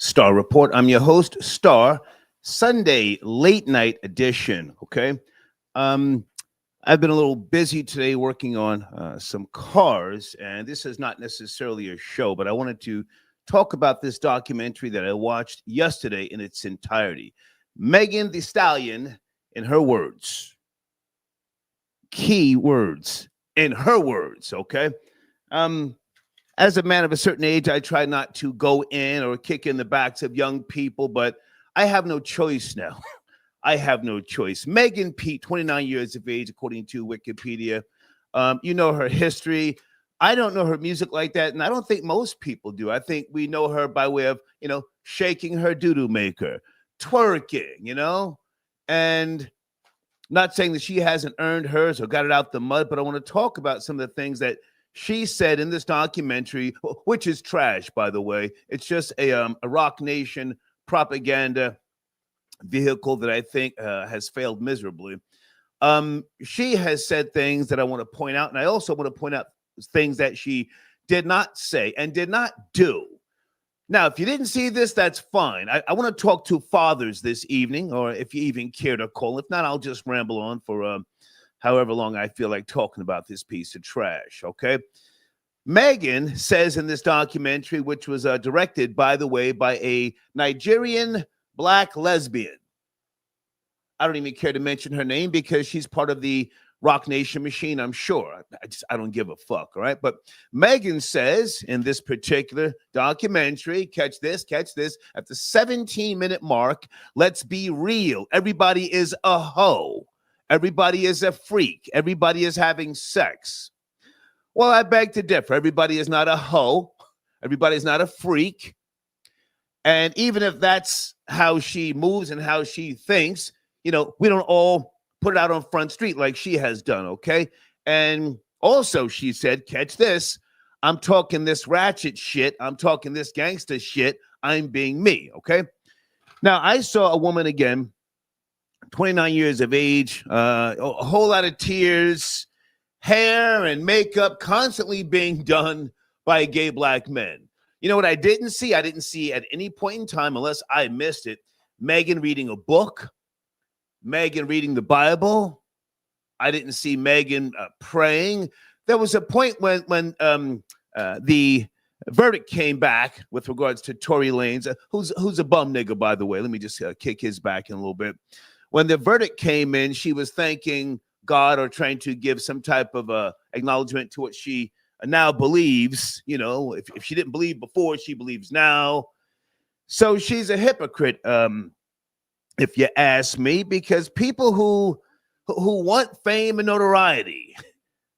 Star Report. I'm your host, Star, Sunday late night edition. Okay. Um, I've been a little busy today working on some cars, and this is not necessarily a show, but I wanted to talk about this documentary that I watched yesterday in its entirety. Megan Thee Stallion, in her words, key words, in her words, okay? Um, as a man of a certain age, I try not to go in or kick in the backs of young people, but I have no choice now. I have no choice. Megan Pete, 29 years of age, according to Wikipedia. You know her history. I don't know her music like that, and I don't think most people do. I think we know her by way of, shaking her doo-doo maker, twerking, and not saying that she hasn't earned hers or got it out the mud, but I want to talk about some of the things that she said in this documentary, which is trash, by the way. It's just a Rock Nation propaganda vehicle that I think has failed miserably. She has said things that I want to point out, and I also want to point out things that she did not say and did not do. Now, if you didn't see this, that's fine. I want to talk to fathers this evening, or if you even care to call. If not, I'll just ramble on for however long I feel like talking about this piece of trash, okay? Megan says in this documentary, which was directed, by the way, by a Nigerian Black lesbian. I don't even care to mention her name because she's part of the Rock Nation machine, I'm sure. I don't give a fuck, all right? But Megan says in this particular documentary, catch this, at the 17-minute mark, let's be real. Everybody is a hoe. Everybody is a freak. Everybody is having sex. Well, I beg to differ. Everybody is not a hoe. Everybody is not a freak. And even if that's how she moves and how she thinks, we don't all put it out on Front Street like she has done, okay? And also, she said, catch this, I'm talking this ratchet shit. I'm talking this gangster shit. I'm being me, okay? Now, I saw a woman again, 29 years of age, a whole lot of tears, hair and makeup constantly being done by gay black men. You know what I didn't see? I didn't see at any point in time, unless I missed it, Megan reading a book, Megan reading the Bible. I didn't see Megan praying. There was a point when the verdict came back with regards to Tory Lanez, who's a bum nigga, by the way. Let me just kick his back in a little bit. When the verdict came in, she was thanking God or trying to give some type of acknowledgement to what she now believes. If she didn't believe before, she believes now. So she's a hypocrite, if you ask me, because people who want fame and notoriety,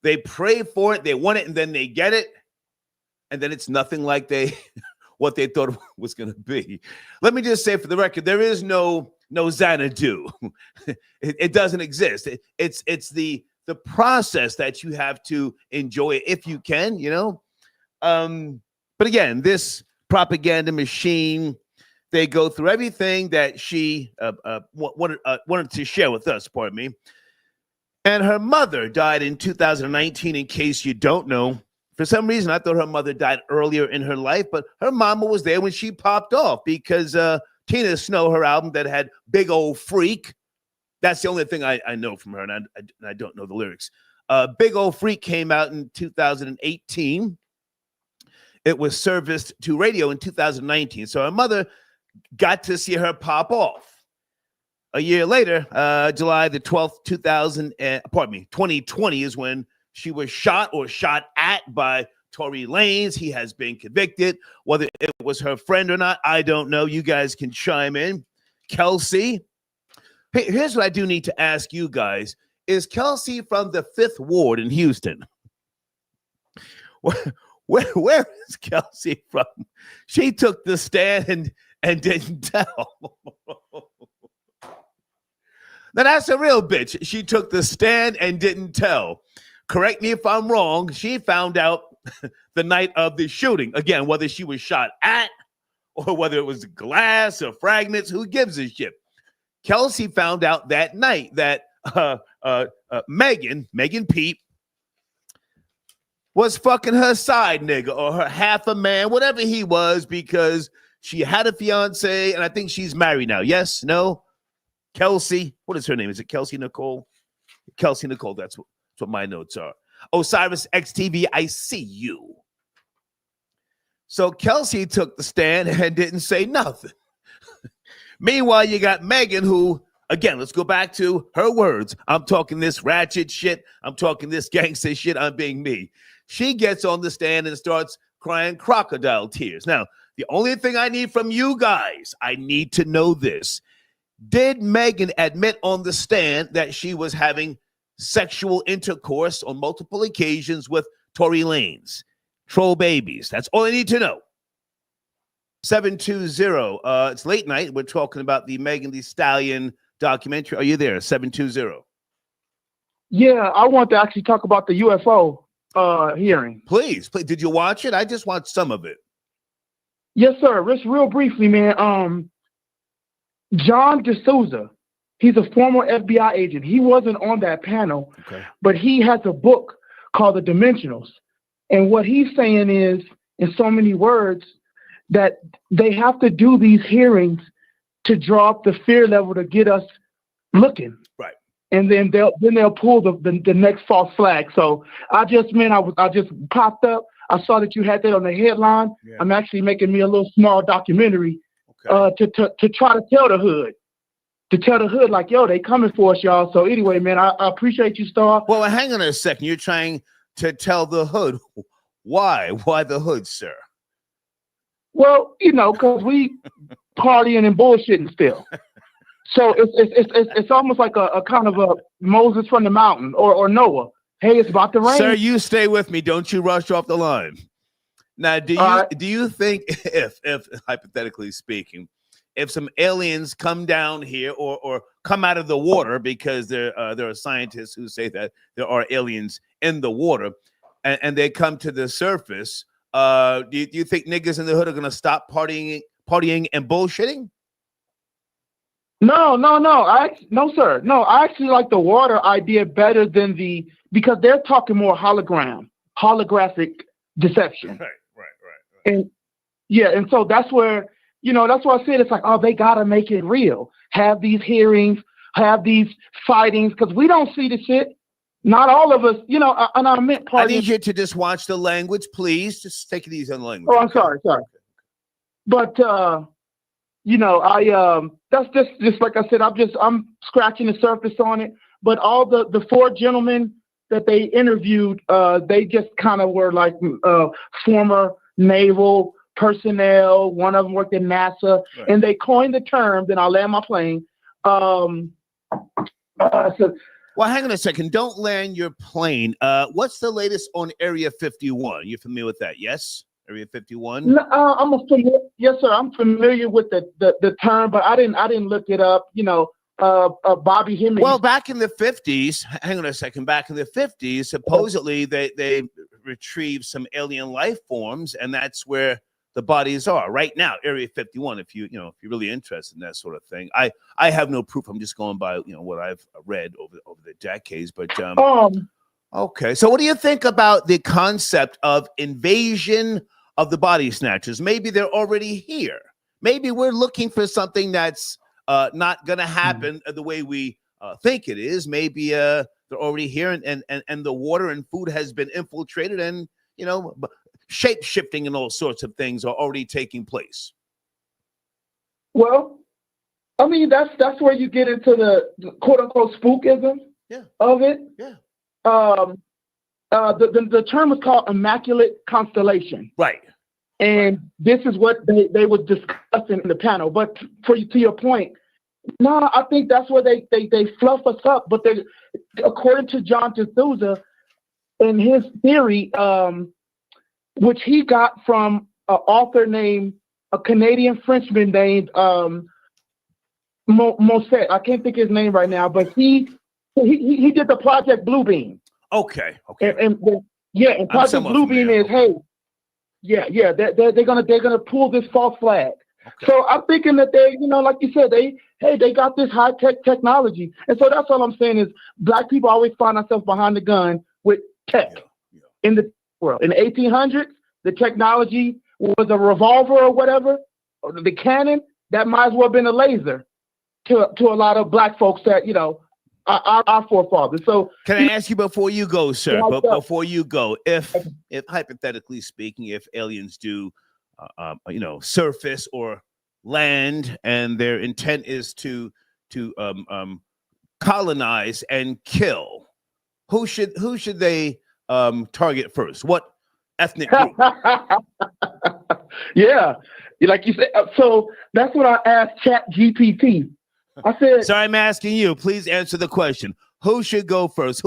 they pray for it, they want it, and then they get it, and then it's nothing like what they thought it was going to be. Let me just say for the record, there is no Xanadu. It doesn't exist. It's the process that you have to enjoy if you can, But again, this propaganda machine, they go through everything that she wanted to share with us, pardon me. And her mother died in 2019, in case you don't know. For some reason, I thought her mother died earlier in her life, but her mama was there when she popped off because Tina Snow, her album that had Big Old Freak, that's the only thing I know from her, and I don't know the lyrics. Big Old Freak came out in 2018. It was serviced to radio in 2019. So her mother got to see her pop off. A year later, July the 12th, 2020 is when she was shot at by Tory Lanez. He has been convicted. Whether it was her friend or not, I don't know. You guys can chime in. Kelsey. Here's what I do need to ask you guys. Is Kelsey from the 5th Ward in Houston? Where is Kelsey from? She took the stand and didn't tell. Now, that's a real bitch. She took the stand and didn't tell. Correct me if I'm wrong. She found out the night of the shooting. Again, whether she was shot at or whether it was glass or fragments, who gives a shit? Kelsey found out that night that Megan Pete, was fucking her side nigga or her half a man, whatever he was, because She had a fiance, and I think she's married now. Yes? No? Kelsey? What is her name? Is it Kelsey Nicole? Kelsey Nicole. That's what my notes are. Osiris XTV, I see you. So Kelsey took the stand and didn't say nothing. Meanwhile, you got Megan, who, again, let's go back to her words. I'm talking this ratchet shit. I'm talking this gangster shit. I'm being me. She gets on the stand and starts crying crocodile tears. Now, the only thing I need from you guys, I need to know this. Did Megan admit on the stand that she was having sexual intercourse on multiple occasions with Tory Lanez, troll babies? That's all I need to know. 720. It's late night. We're talking about the Megan Thee Stallion documentary. Are you there? 720. Yeah, I want to actually talk about the UFO hearing. Please. Did you watch it? I just watched some of it. Yes, sir. Just real briefly, man. John D'Souza, he's a former FBI agent. He wasn't on that panel, okay, but he has a book called The Dimensionals. And what he's saying is, in so many words, that they have to do these hearings to draw up the fear level to get us looking. Right. And then they'll pull the next false flag. So I just popped up. I saw that you had that on the headline. Yeah. I'm actually making me a little small documentary, okay, to try to tell the hood. To tell the hood, like, yo, they coming for us, y'all. So anyway, man, I appreciate you, Star. Well, hang on a second. You're trying to tell the hood. Why? Why the hood, sir? Well, because we partying and bullshitting still. So it's almost like a kind of a Moses from the mountain or Noah. Hey, it's about to rain. Sir, you stay with me. Don't you rush off the line. Now, do you think if hypothetically speaking, if some aliens come down here or come out of the water, because there are scientists who say that there are aliens in the water, and they come to the surface, do you think niggas in the hood are going to stop partying and bullshitting? No, sir. No, I actually like the water idea better than because they're talking more holographic deception. Right. And yeah, and so that's where, that's why I said it's like, oh, they got to make it real. Have these hearings, have these fightings, because we don't see the shit. Not all of us, and I meant partying. I need you to just watch the language, please. Just take it easy on the language. Oh, I'm sorry. But, that's just like I said, I'm scratching the surface on it. But all the four gentlemen that they interviewed, they just kind of were like former naval personnel. One of them worked at NASA, right, and they coined the term. Then I'll land my plane. Well, hang on a second. Don't land your plane. What's the latest on Area 51? You're familiar with that? Yes, Area 51. No, yes, sir. I'm familiar with the term, but I didn't look it up. Bobby Hemmings. Well, back in the 50s, hang on a second. Back in the 50s, supposedly they retrieved some alien life forms, and that's where the bodies are right now. Area 51. If you're really interested in that sort of thing, I have no proof. I'm just going by what I've read over the decades. But okay. So, what do you think about the concept of invasion of the body snatchers? Maybe they're already here. Maybe we're looking for something that's not going to happen the way we think it is. Maybe they're already here, and the water and food has been infiltrated, and shape shifting and all sorts of things are already taking place. Well, I mean, that's where you get into the quote unquote spookism of it. Yeah. The term is called immaculate constellation. Right. And this is what they were discussing in the panel. But to your point, no, I think that's where they fluff us up. But according to John D'Souza, in his theory, which he got from an author named, a Canadian Frenchman named Mosset. I can't think of his name right now, but he did the Project Bluebeam. Okay. And Project Bluebeam is, they're gonna pull this false flag. Okay. So I'm thinking that they, like you said, they got this high tech technology, and so that's all I'm saying is black people always find ourselves behind the gun with tech in the world. In the 1800s, the technology was a revolver or whatever. the cannon, that might as well have been a laser to a lot of black folks that, our forefathers. So can I ask you before you go, sir? Like But that. before you go, if hypothetically speaking, if aliens do, surface or land, and their intent is to colonize and kill, who should they target first? What ethnic group? Yeah, like you said. So that's what I asked Chat GPT. I said, "Sorry, I'm asking you. Please answer the question. Who should go first?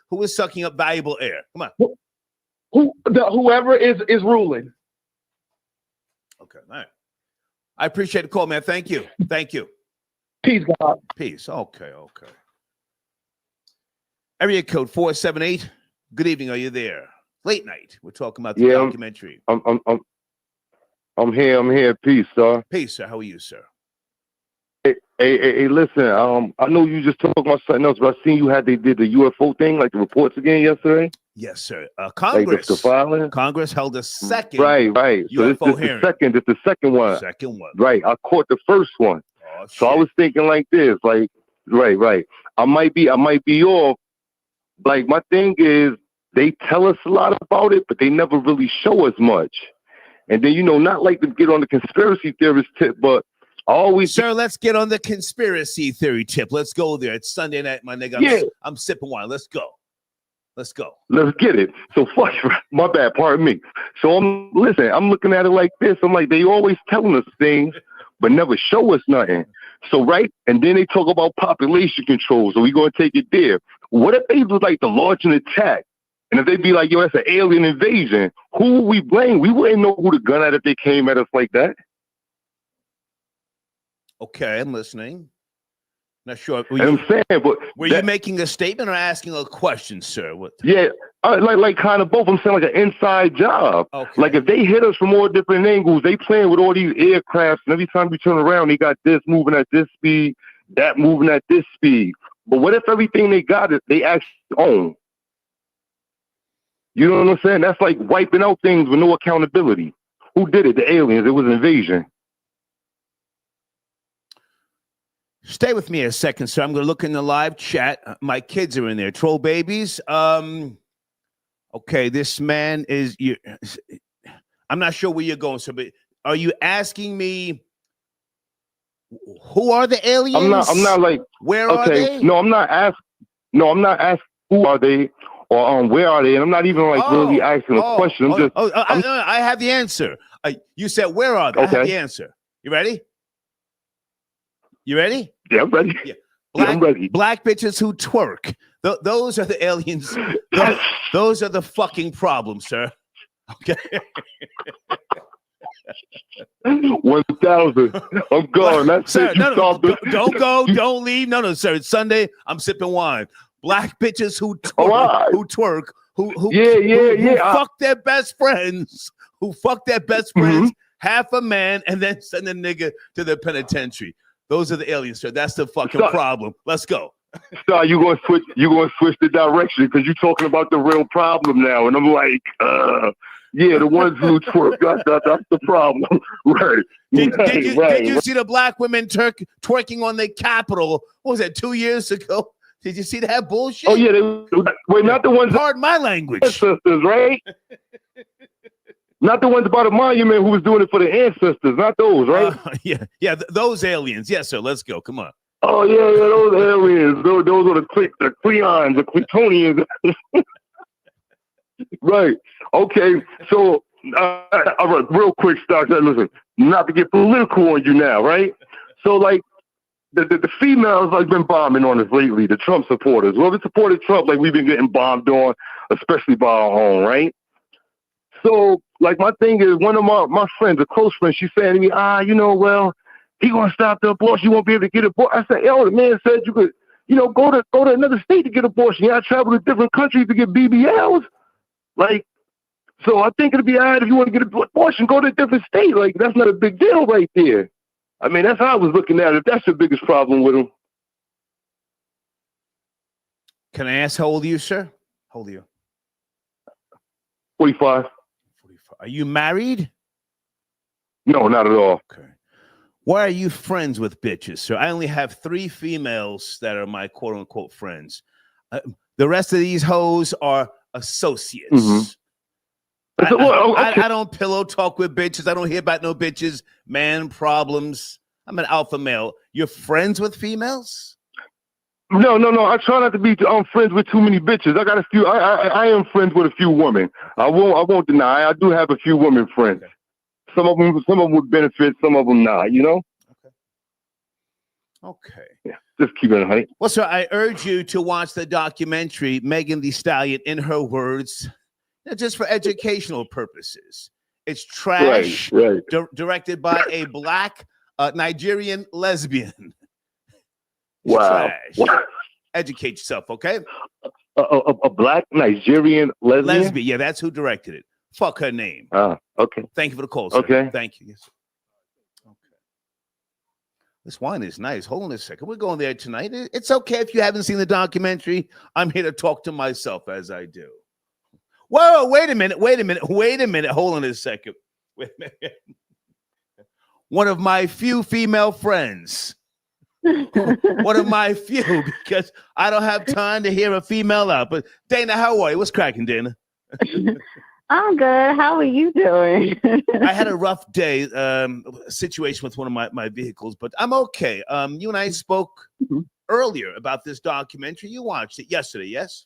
Who is sucking up valuable air? Come on. Whoever is ruling." Okay, all right. I appreciate the call, man. Thank you. Thank you. Peace, God. Peace. Okay. Area code 478. Good evening. Are you there? Late night. We're talking about the documentary. I'm here. Peace, sir. Peace, sir. How are you, sir? Hey, listen. I know you just talked about something else, but I seen they did the UFO thing, like the reports again yesterday. Yes, sir. Congress. Like the filing. Congress held a second. Right. UFO So hearing. This the second one. Second one. Right. I caught the first one. Oh, so I was thinking like this, like, right. I might be off. Like, my thing is, they tell us a lot about it, but they never really show us much. And then, not like to get on the conspiracy theorist tip, but I always... Sir, let's get on the conspiracy theory tip. Let's go there. It's Sunday night, my nigga. I'm sipping wine. Let's go. Let's get it. So, fuck, my bad, pardon me. So, I'm looking at it like this. I'm like, they always telling us things, but never show us nothing. So, right? And then they talk about population control. So, we're going to take it there. What if they was like to launch an attack? And if they be like, yo, that's an alien invasion, who would we blame? We wouldn't know who to gun at if they came at us like that. Okay, I'm listening. Not sure. I'm saying, but were you making a statement or asking a question, sir? What? Yeah, like kind of both. I'm saying like an inside job. Okay. Like if they hit us from all different angles, they playing with all these aircrafts, and every time we turn around, they got this moving at this speed, that moving at this speed. But what if everything they got is they actually own? You know what I'm saying? That's like wiping out things with no accountability. Who did it? The aliens. It was an invasion. Stay with me a second, sir. I'm going to look in the live chat. My kids are in there. Troll babies. Okay, this man is... I'm not sure where you're going, sir, but are you asking me who are the aliens? I'm not like... Where are they? No, I'm not asking who are they or where are they, and I'm not even like really asking a question. I have the answer. You said where are they? Okay. I have the answer. You ready? Yeah, I'm ready. Yeah. I'm ready. Black bitches who twerk. Those are the aliens. Those are the fucking problems, sir. Okay. 1,000. I'm gone. That's sir, it. Don't go. Don't leave. No, sir. It's Sunday. I'm sipping wine. Black bitches who twerk, who fuck their best friends, half a man, and then send a nigga to the penitentiary. Those are the aliens, sir. That's the fucking problem. Let's go. Sir, you gonna switch the direction because you're talking about the real problem now, and I'm like, yeah, the ones who twerk. That's the problem, right? Did you see the black women twerking on the Capitol? What was that, 2 years ago? Did you see that bullshit? Oh yeah, wait, not the ones. Pardon my language. Ancestors, right? Not the ones about a monument who was doing it for the ancestors. Not those, right? Yeah, those aliens. Yes, sir. Let's go. Come on. Oh yeah, those aliens. Those are the Cleons, the Cletonians. Right. Okay. So, all right, real quick, Stock. Listen, not to get political on you now, right? So, like, the females like been bombing on us lately. The Trump supporters, whoever supported Trump, like we've been getting bombed on, especially by our own, right? So, like, my thing is, one of my friends, a close friend, she's saying to me, well, he gonna stop the abortion. You won't be able to get abortion. I said, yo, the man said you could, go to another state to get abortion. Yeah, I travel to different countries to get BBLs. Like, so I think it'd be all right if you want to get an abortion, go to a different state. Like, that's not a big deal right there. I mean, that's how I was looking at it. If that's the biggest problem with him. Can I ask how old are you, sir? How old are you? 45. 45. Are you married? No, not at all. Okay. Why are you friends with bitches, sir? I only have 3 females that are my quote unquote friends. The rest of these hoes are associates. Mm-hmm. I don't pillow talk with bitches. I don't hear about no bitches, man problems. I'm an alpha male. You're friends with females? No. I try not to be friends with too many bitches. I got a few. I am friends with a few women. I won't deny. I do have a few women friends. Okay. Some of them would benefit. Some of them not. You know. Okay. Yeah. Just keep it, honey. Well, sir, I urge you to watch the documentary Megan Thee Stallion. In her words, just for educational purposes. It's trash. Right. Directed by a black Nigerian lesbian. Wow. Trash. Educate yourself, okay? A black Nigerian lesbian? Lesbian, yeah, that's who directed it. Fuck her name. Okay. Thank you for the call, sir. Okay. Thank you. Yes. Okay. This wine is nice. Hold on a second. We're going there tonight. It's okay if you haven't seen the documentary. I'm here to talk to myself as I do. Whoa, wait a minute. Hold on a second. Wait a minute. One of my few female friends. One of my few, because I don't have time to hear a female out. But Dana, how are you? What's cracking, Dana? I'm good. How are you doing? I had a rough day, situation with one of my vehicles, but I'm okay. You and I spoke earlier about this documentary. You watched it yesterday, yes?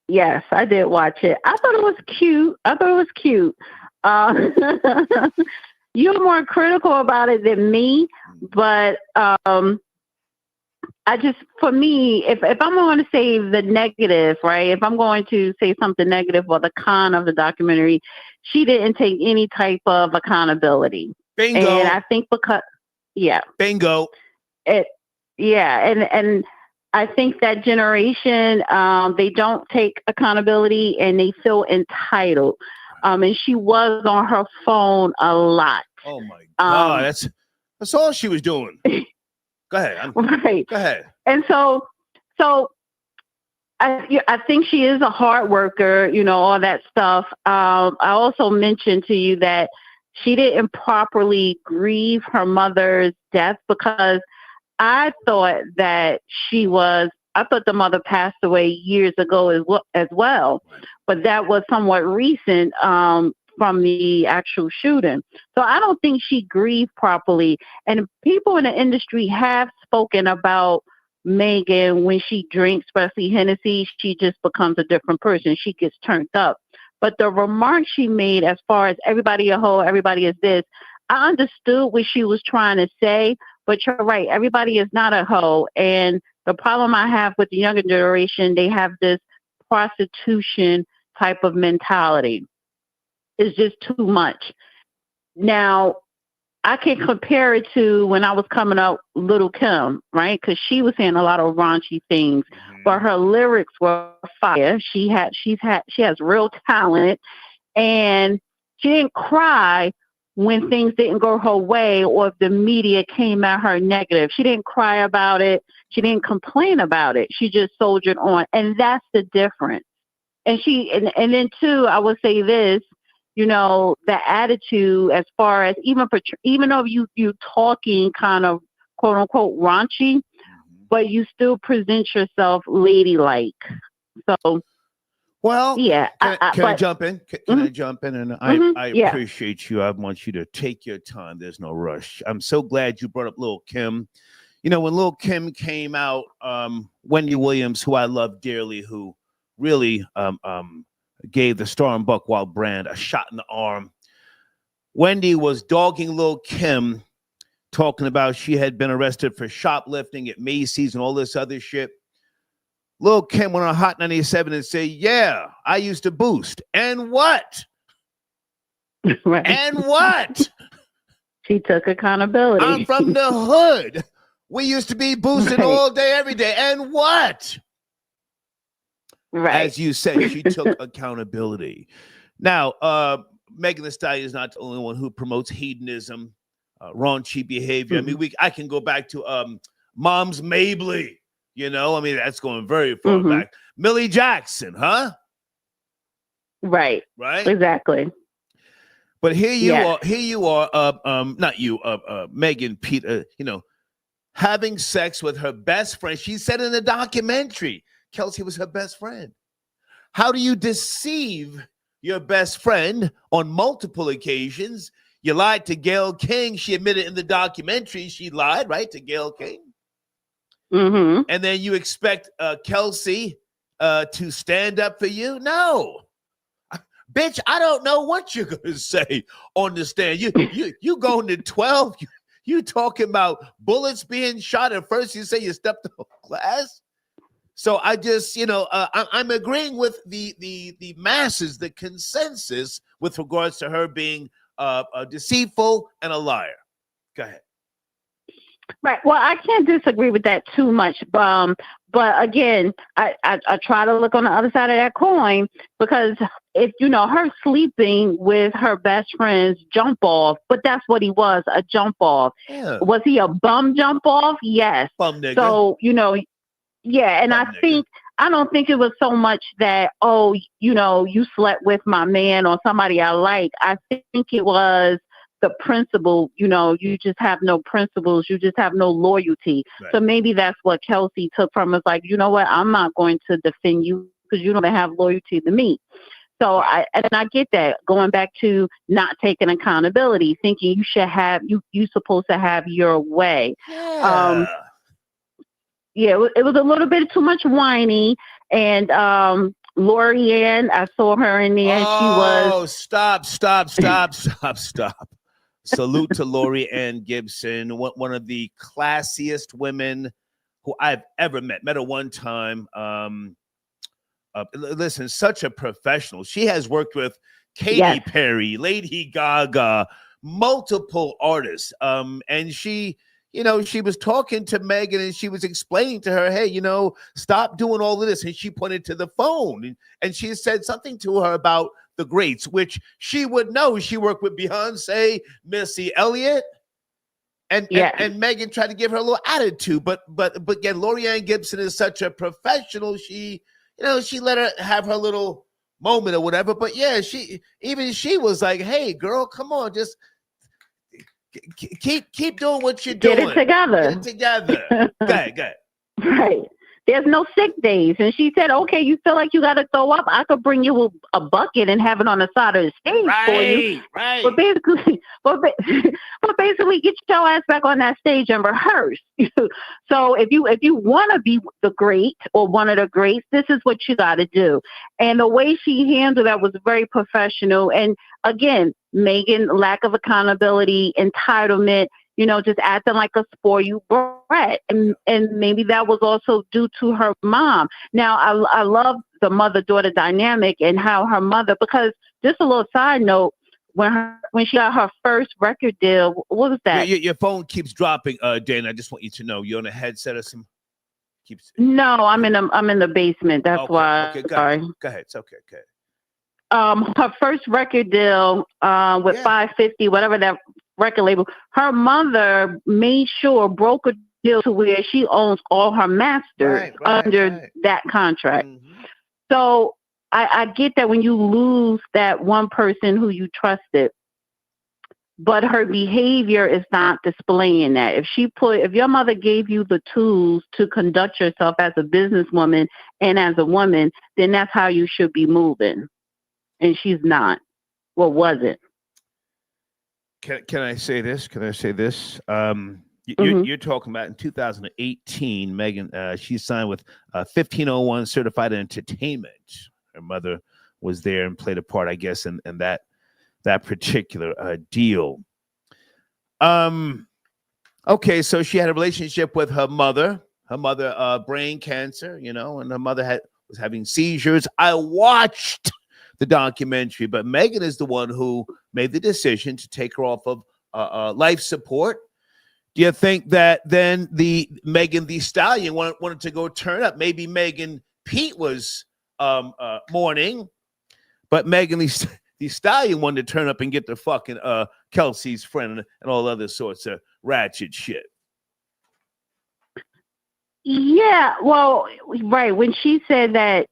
Yes, I did watch it. I thought it was cute. You're more critical about it than me, but for me, if I'm going to say the negative, right? If I'm going to say something negative or the con of the documentary, she didn't take any type of accountability. Bingo. And I think Bingo. And I think that generation, they don't take accountability and they feel entitled. And she was on her phone a lot. Oh my God, that's all she was doing. Go ahead. Right. Go ahead. And so I think she is a hard worker, all that stuff. I also mentioned to you that she didn't properly grieve her mother's death, because I thought that the mother passed away years ago as well. But that was somewhat recent from the actual shooting. So I don't think she grieved properly. And people in the industry have spoken about Megan. When she drinks, especially Hennessy, she just becomes a different person. She gets turned up. But the remark she made as far as everybody a hoe, everybody is this, I understood what she was trying to say, but you're right. Everybody is not a hoe. And the problem I have with the younger generation, they have this prostitution type of mentality. It's just too much. Now, I can compare it to when I was coming up, Little Kim, right? Because she was saying a lot of raunchy things, but her lyrics were fire. She has real talent, and she didn't cry when things didn't go her way or if the media came at her negative. She didn't cry about it. She didn't complain about it. She just soldiered on, and that's the difference. And then too, I would say this. The attitude as far as even though you talking kind of quote unquote raunchy, but you still present yourself ladylike. So, well, yeah. Can I jump in? Can I jump in? And I appreciate you. I want you to take your time. There's no rush. I'm so glad you brought up Lil' Kim. When Lil' Kim came out, Wendy Williams, who I love dearly, who really gave the Star and Buckwild brand a shot in the arm. Wendy was dogging Lil' Kim, talking about she had been arrested for shoplifting at Macy's and all this other shit. Lil' Kim went on Hot 97 and said, yeah, I used to boost. And what? Right. And what? She took accountability. I'm from the hood. We used to be boosting all day, every day. And what? Right. As you said, she took accountability. Now, Megan Thee Stallion is not the only one who promotes hedonism, raunchy behavior. I mean, I can go back to Mom's Mabley. That's going very far back. Millie Jackson, huh? Right. Right. Exactly. But here Yes. you are, not you, Megan, Peter, having sex with her best friend. She said in the documentary, Kelsey was her best friend. How do you deceive your best friend on multiple occasions? You lied to Gayle King. She admitted in the documentary she lied, right, to Gayle King. Mm-hmm. And then you expect Kelsey to stand up for you? No. Bitch, I don't know what you're gonna say on the stand. You going to 12? You talking about bullets being shot, and first you say you stepped on glass? So I just, I'm agreeing with the masses, the consensus with regards to her being deceitful and a liar. Go ahead. Right. Well, I can't disagree with that too much. But again, I try to look on the other side of that coin, because if her sleeping with her best friend's jump off, but that's what he was, a jump off. Yeah. Was he a bum jump off? Yes. Bum nigga. So, yeah, and Bum nigga. I don't think it was so much that, you slept with my man or somebody I like. I think it was the principle, you just have no principles. You just have no loyalty. Right. So maybe that's what Kelsey took from us. Like, you know what? I'm not going to defend you because you don't have loyalty to me. So I get that, going back to not taking accountability, thinking you supposed to have your way. Yeah. Yeah, it was a little bit too much whiny. And Lori Ann, I saw her in there. Oh, she was. Stop. Salute to Lori Ann Gibson, one of the classiest women who I've ever met. Met her one time. Listen, such a professional. She has worked with Katy Perry, Lady Gaga, multiple artists. And she was talking to Megan and she was explaining to her, hey, stop doing all of this. And she pointed to the phone and she said something to her about the greats, which she would know. She worked with Beyonce, Missy Elliott, and Megan tried to give her a little attitude. But again, Lori Ann Gibson is such a professional. She let her have her little moment or whatever. But yeah, she was like, hey, girl, come on, just keep doing what you're doing. Get it together. Get it together. Go ahead. Right. There's no sick days. And she said, okay, you feel like you got to throw up? I could bring you a bucket and have it on the side of the stage for you. Right. But basically, get your ass back on that stage and rehearse. So if you want to be the great or one of the greats, this is what you got to do. And the way she handled that was very professional. And again, Megan, lack of accountability, entitlement, just acting like a spoiled brat. And maybe that was also due to her mom. Now, I love the mother-daughter dynamic and how her mother, because just a little side note, when she got her first record deal, what was that? Your phone keeps dropping, Dana. I just want you to know you're on a headset or some. No, I'm in the basement. That's why. Okay, sorry. Go ahead. It's okay. Her first record deal with 550, whatever that record label, her mother made sure, broke a deal to where she owns all her masters under that contract. Mm-hmm. So I get that when you lose that one person who you trusted, but her behavior is not displaying that. If your mother gave you the tools to conduct yourself as a businesswoman and as a woman, then that's how you should be moving. And she's not. Well, wasn't. Can I say this? Mm-hmm. You're talking about in 2018, Megan, she signed with 1501 Certified Entertainment. Her mother was there and played a part, I guess, in that particular deal. Okay, so she had a relationship with her mother. Her mother, brain cancer, and her mother was having seizures. I watched the documentary, but Megan is the one who made the decision to take her off of life support. Do you think that then the Megan Thee Stallion wanted to go turn up? Maybe Megan Pete was mourning, but Megan Thee Stallion wanted to turn up and get the fucking Kelsey's friend and all other sorts of ratchet shit. Yeah, well, right. When she said that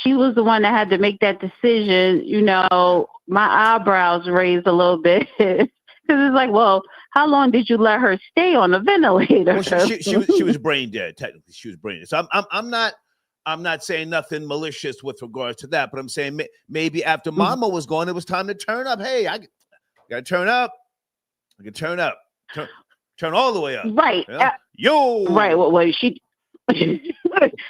she was the one that had to make that decision, you know, my eyebrows raised a little bit. Because it's like, well, how long did you let her stay on the ventilator? Well, she was brain dead. Technically, she was brain dead. So I'm not saying nothing malicious with regards to that, but I'm saying maybe after Mama was gone, it was time to turn up. Hey, I gotta turn up. I can turn up. Turn all the way up. Right. Yo. Right. Well, she.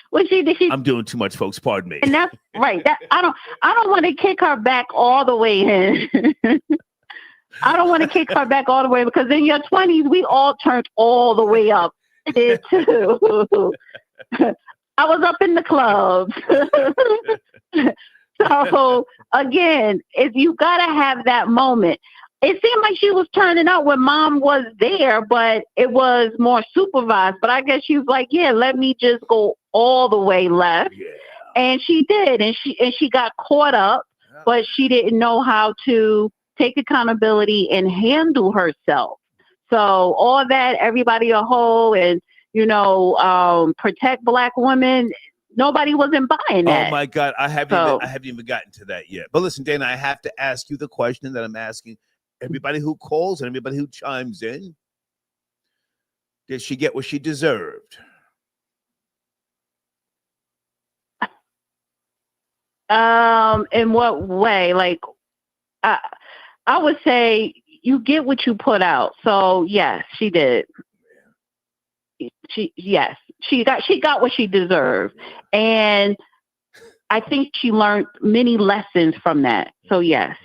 What she did? I'm doing too much, folks. Pardon me. And that's right. That I don't want to kick her back all the way in. I don't want to kick her back all the way because in your 20s, we all turned all the way up. I did too. I was up in the clubs. So again, if you gotta have that moment. It seemed like she was turning up when Mom was there, but it was more supervised. But I guess she was like, yeah, let me just go all the way left. Yeah. And she did. And she got caught up, but she didn't know how to take accountability and handle herself. So all that, everybody a hoe and, you know, protect Black women. Nobody wasn't buying that. Oh my God. I haven't even gotten to that yet. But listen, Dana, I have to ask you the question that I'm asking everybody who calls and everybody who chimes in. Did she get what she deserved? In what way? Like, I would say you get what you put out. So yes, she did. She got what she deserved. And I think she learned many lessons from that. So yes.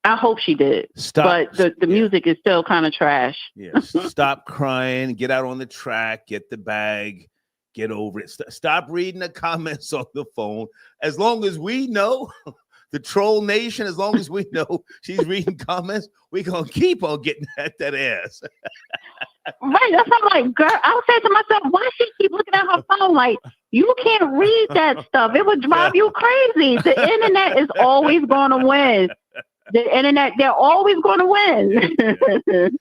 I hope she did. But the music is still kind of trash. Yes. Stop crying. Get out on the track. Get the bag. Get over it. Stop reading the comments on the phone. As long as we know, the troll nation, as long as we know she's reading comments, we're going to keep on getting at that ass. Right. That's what I'm like, girl. I was saying to myself, why she keep looking at her phone? Like, you can't read that stuff. It would drive you crazy. The internet is always going to win. The internet, they're always going to win.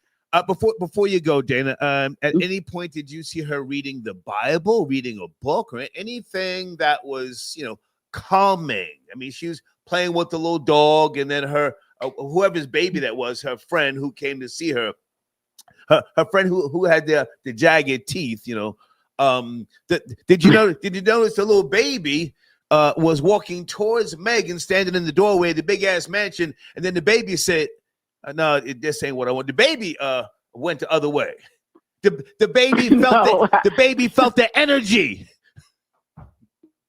Before you go, Dana, at any point did you see her reading the Bible, reading a book, or anything that was, you know, calming? I mean, she was playing with the little dog, and then her whoever's baby that was, her friend who came to see her, her friend who had the jagged teeth, you know. Did you notice the little baby was walking towards Megan, standing in the doorway of the big ass mansion, and then the baby said, "No, this ain't what I want." The baby went the other way. The baby felt the baby felt the energy.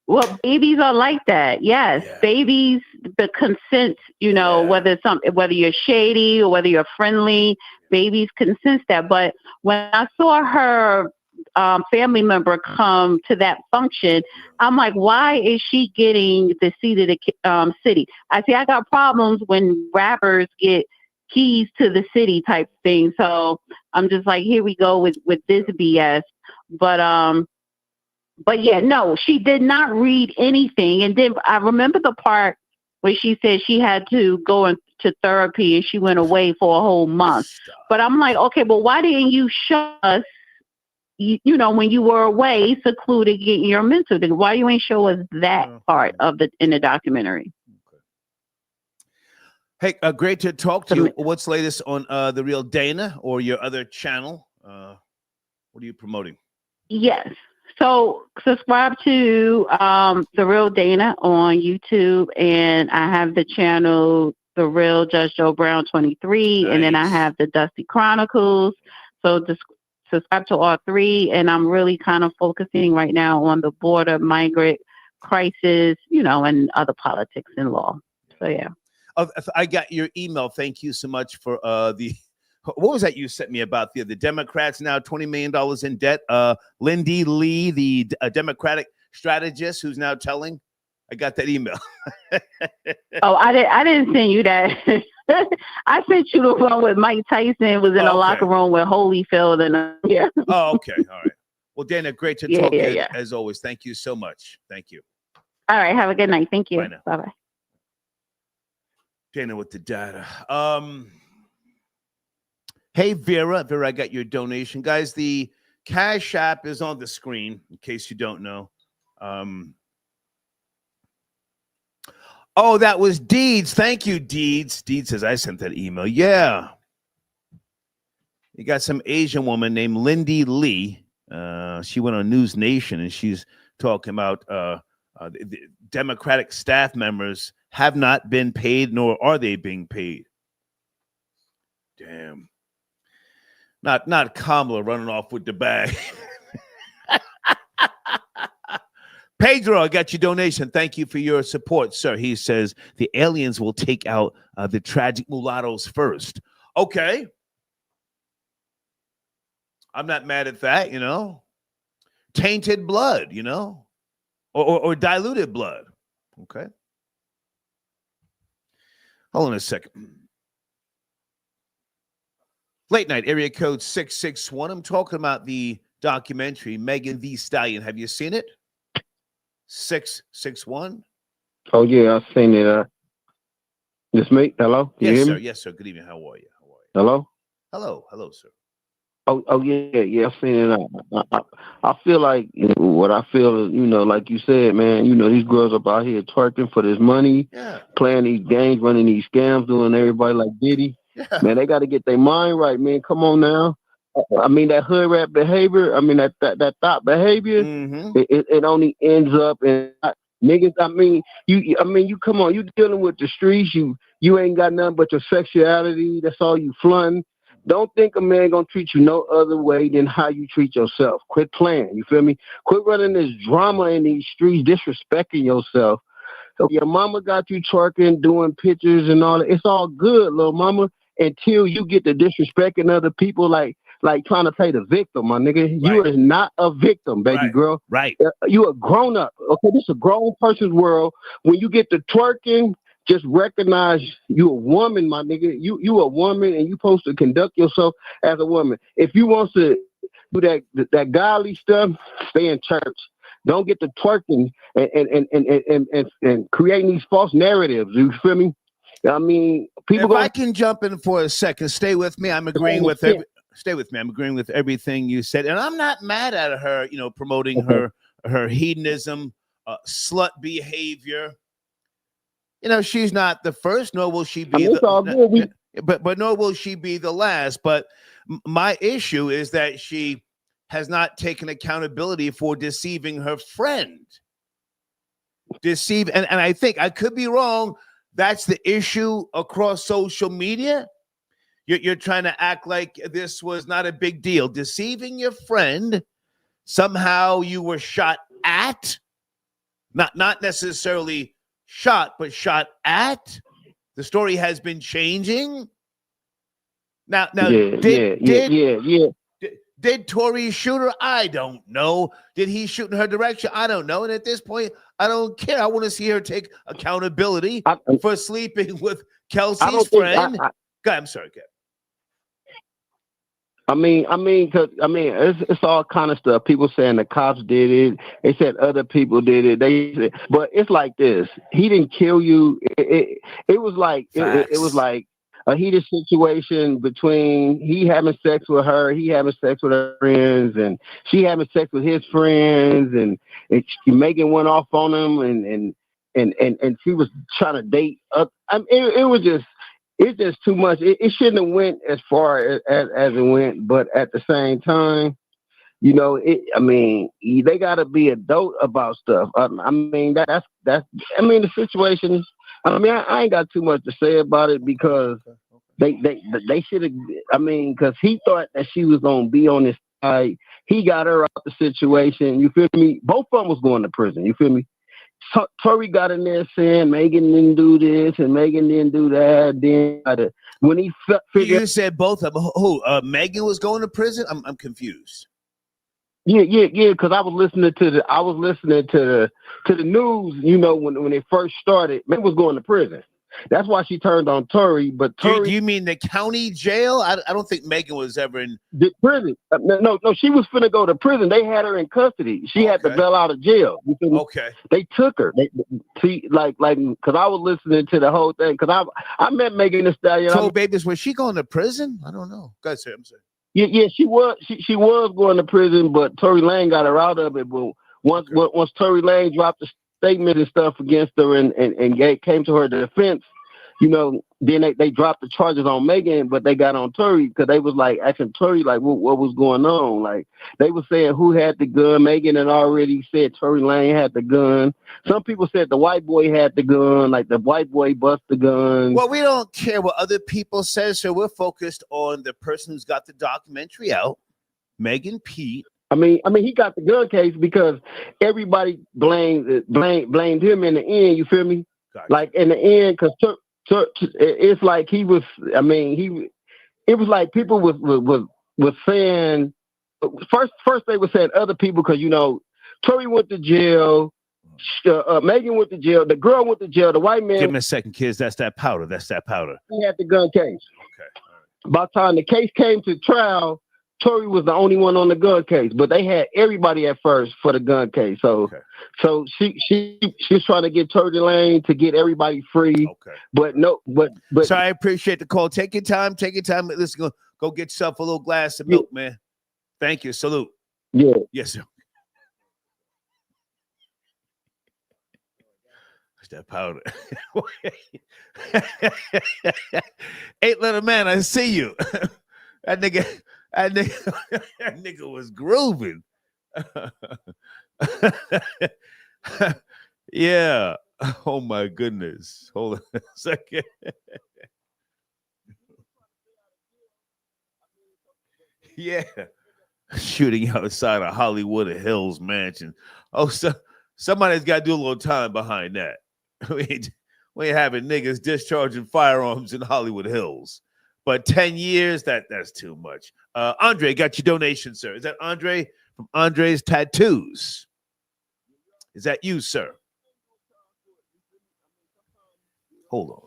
Well, babies are like that. Yes, yeah. Babies, the consent. You know, whether you're shady or whether you're friendly, babies can sense that. But when I saw her family member come to that function, I'm like, why is she getting the seat of the city? I got problems when rappers get keys to the city type thing. So I'm just like, here we go with this BS. But yeah, no, she did not read anything. And then I remember the part where she said she had to go into therapy and she went away for a whole month. But I'm like, okay, but why didn't you show us, you know, when you were away, secluded, getting your mental? Why you ain't show us that part in the documentary? Hey, great to talk to you. What's latest on The Real Dana or your other channel? What are you promoting? Yes. So subscribe to The Real Dana on YouTube, and I have the channel The Real Judge Joe Brown 23, nice. And then I have the Dusty Chronicles. So just subscribe to all three, and I'm really kind of focusing right now on the border migrant crisis, you know, and other politics and law. So yeah. I got your email. Thank you so much for what was that you sent me about the Democrats now $20 million in debt? Lindy Lee, the Democratic strategist, who's now telling. I got that email. Oh, I didn't send you that. I sent you the one with Mike Tyson was in the locker room with Holyfield and yeah. Oh, okay, all right. Well, Dana, great to talk to you as always. Thank you so much. Thank you. All right, have a good night. Thank you. Bye now. Bye-bye. Dana with the data. Hey, Vera, I got your donation. Guys, the Cash App is on the screen, in case you don't know. Oh, that was Deeds. Thank you, Deeds. Deeds says I sent that email. Yeah. You got some Asian woman named Lindy Lee. She went on News Nation and she's talking about the Democratic staff members have not been paid, nor are they being paid. Damn. Not Kamala running off with the bag. Pedro, I got your donation. Thank you for your support, sir. He says the aliens will take out the tragic mulattoes first. Okay. I'm not mad at that, you know. Tainted blood, you know, or diluted blood. Okay. Hold on a second. Late night, area code 661. I'm talking about the documentary, Megan Thee Stallion. Have you seen it? 661. Oh yeah, I've seen it. This me? Hello? Yes, sir. Yes, sir. Good evening. How are you? Hello? Hello, sir. Oh yeah, I've seen it. I feel like what I feel is, like you said, man, these girls up out here twerking for this money, playing these games, running these scams, doing everybody like Diddy. Yeah. Man, they got to get their mind right, man. Come on now. I mean, that hood rat behavior, that thought behavior, it only ends up in niggas. You come on, you dealing with the streets, you ain't got nothing but your sexuality, that's all you flaunting. Don't think a man gonna treat you no other way than how you treat yourself. Quit playing, you feel me? Quit running this drama in these streets, disrespecting yourself. So your mama got you twerking, doing pictures and all that. It's all good, little mama, until you get to disrespecting other people like trying to play the victim, my nigga. Right. You are not a victim, baby girl. Right. You a grown up. Okay, this is a grown person's world. When you get to twerking, just recognize you a woman, my nigga. You a woman and you supposed to conduct yourself as a woman. If you want to do that godly stuff, stay in church. Don't get to twerking and creating these false narratives. You feel me? I mean, people. If I can jump in for a second, stay with me. I'm agreeing with Stay with me. I'm agreeing with everything you said, and I'm not mad at her. Promoting her hedonism, slut behavior. She's not the first, nor will she be. But nor will she be the last. But my issue is that she has not taken accountability for deceiving her friend. And I think I could be wrong. That's the issue across social media. You're trying to act like this was not a big deal. Deceiving your friend, somehow you were shot at, not necessarily shot, but shot at. The story has been changing. Now, did Tory shoot her? I don't know. Did he shoot in her direction? I don't know. And at this point, I don't care. I want to see her take accountability for sleeping with Kelsey's friend. I'm sorry, Kev. It's all kind of stuff. People saying the cops did it. They said other people did it. But it's like this. He didn't kill you. It was like it was like a heated situation between he having sex with her, he having sex with her friends, and she having sex with his friends, and Megan went off on him, and she was trying to date up. It was just. It's just too much. It shouldn't have went as far as it went, but at the same time, they got to be adult about stuff. The situation. I ain't got too much to say about it because they should have. Because he thought that she was gonna be on his side. He got her out the situation. You feel me? Both of them was going to prison. You feel me? Tory got in there saying Megan didn't do this and Megan didn't do that. Then when he figured, you said both of them. Who? Megan was going to prison. I'm confused. Yeah. Because I was listening to the news. When it first started, Megan was going to prison. That's why she turned on Tory. But Tory, do you mean the county jail? I don't think Megan was ever in the prison. No, she was finna go to prison. They had her in custody. She had to bail out of jail. Okay. They took her. Because I was listening to the whole thing. Because I met Megan Thee Stallion. So, babies, was she going to prison? I don't know. Go ahead, I'm sorry. Yeah, she was. She was going to prison, but Tory Lane got her out of it. But once Tory Lane dropped the statements and stuff against her and came to her defense, then they dropped the charges on Megan, but they got on Tory because they was like asking Tory like what was going on. Like they were saying who had the gun. Megan had already said Tory Lane had the gun. Some people said the white boy had the gun, like the white boy bust the gun. Well, we don't care what other people say, so we're focused on the person who's got the documentary out, Megan Pete. I mean, he got the gun case because everybody blamed him in the end. You feel me? Gotcha. Like in the end, because it's like he was. I mean, it was like people was saying first they were saying other people because Tory went to jail, Megan went to jail, the girl went to jail, the white man. Give me a second, kids. That's that powder. He had the gun case. Okay. All right. By the time the case came to trial, Tory was the only one on the gun case, but they had everybody at first for the gun case. So, so she's trying to get Tory Lane to get everybody free. Okay. But no, but. So I appreciate the call. Take your time. Let's go get yourself a little glass of milk, man. Thank you. Salute. Yeah. Yes, sir. That powder. 8-letter man, I see you. That nigga was grooving. Yeah. Oh my goodness. Hold on a second. Yeah. Shooting outside a Hollywood Hills mansion. Oh, so somebody's got to do a little time behind that. We ain't having niggas discharging firearms in Hollywood Hills. But 10 years, that's too much. Andre, got your donation, sir. Is that Andre from Andre's Tattoos? Is that you, sir? Hold on.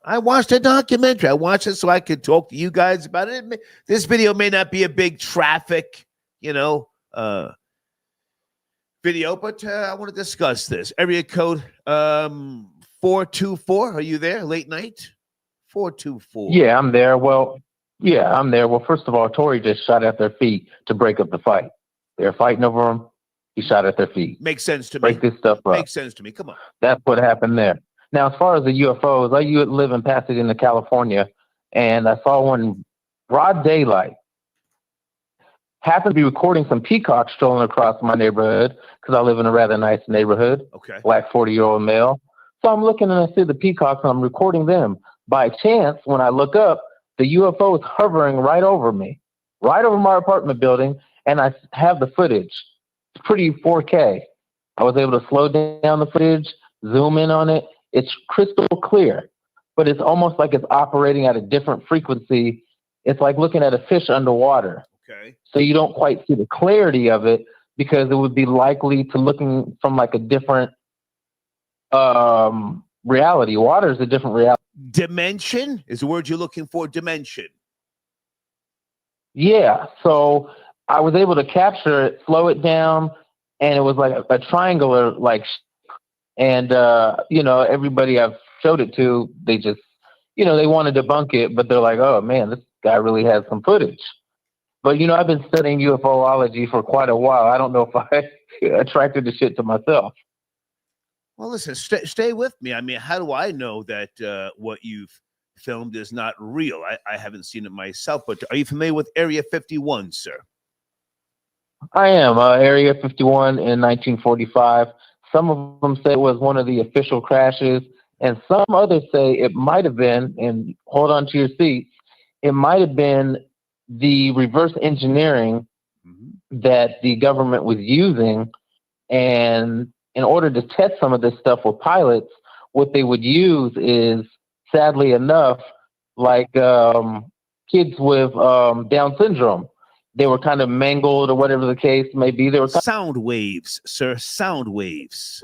I watched a documentary. I watched it so I could talk to you guys about it. This video may not be a big traffic, video, but I want to discuss this. Area code 424. Are you there? Late night? 424. Yeah, I'm there. Well, first of all, Tory just shot at their feet to break up the fight. They're fighting over him. He shot at their feet. Makes sense to me. Break this stuff up. Makes sense to me. Come on. That's what happened there. Now, as far as the UFOs, I live in Pasadena, California, and I saw one broad daylight. Happened to be recording some peacocks strolling across my neighborhood because I live in a rather nice neighborhood. Okay. Black 40-year-old male. So I'm looking and I see the peacocks and I'm recording them. By chance, when I look up, the UFO is hovering right over me, right over my apartment building, and I have the footage. It's pretty 4K. I was able to slow down the footage, zoom in on it. It's crystal clear, but it's almost like it's operating at a different frequency. It's like looking at a fish underwater. Okay. So you don't quite see the clarity of it because it would be likely to looking from like a different reality. Water is a different reality. Dimension is the word you're looking for. Dimension. Yeah. So I was able to capture it, slow it down, and it was like a triangular and everybody I've showed it to, they just they want to debunk it, but they're like, oh man, this guy really has some footage. But I've been studying UFOlogy for quite a while. I don't know if I attracted the shit to myself. Well, listen, stay with me. I mean, how do I know that what you've filmed is not real? I haven't seen it myself, but are you familiar with Area 51, sir? I am. Area 51 in 1945. Some of them say it was one of the official crashes, and some others say it might have been, and hold on to your seats, it might have been the reverse engineering that the government was using. And in order to test some of this stuff with pilots, what they would use is, sadly enough, like kids with Down syndrome. They were kind of mangled or whatever the case may be. They were sound waves, sir. Sound waves.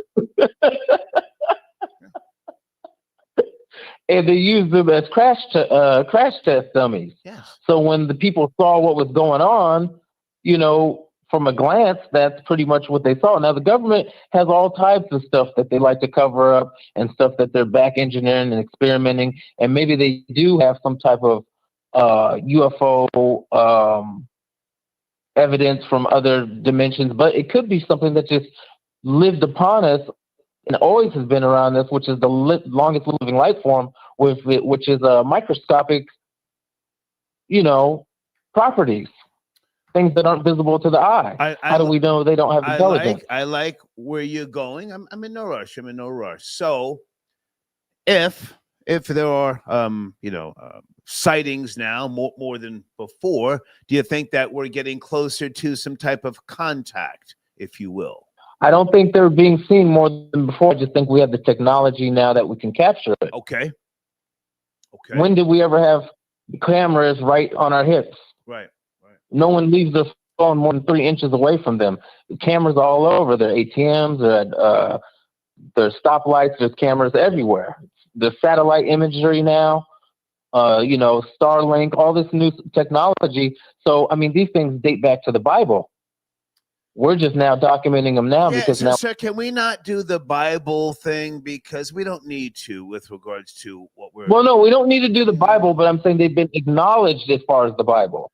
And they used them as crash test dummies. Yes. So when the people saw what was going on, from a glance, that's pretty much what they saw. Now, the government has all types of stuff that they like to cover up and stuff that they're back engineering and experimenting. And maybe they do have some type of UFO evidence from other dimensions, but it could be something that just lived upon us and always has been around us, which is the longest living life form, which is a microscopic, properties, things that aren't visible to the eye. How do we know they don't have intelligence? I like where you're going. I'm in no rush. I'm in no rush. So if there are sightings now more than before, do you think that we're getting closer to some type of contact, if you will? I don't think they're being seen more than before. I just think we have the technology now that we can capture it. Okay. When did we ever have cameras right on our hips? Right. No one leaves their phone more than 3 inches away from them. Cameras all over. There are ATMs, there's stoplights, there's cameras everywhere. The satellite imagery now, Starlink, all this new technology. So, I mean, these things date back to the Bible. We're just now documenting them now because now. Sir, can we not do the Bible thing because we don't need to with regards to what we're. Well, no, we don't need to do the Bible, but I'm saying they've been acknowledged as far as the Bible.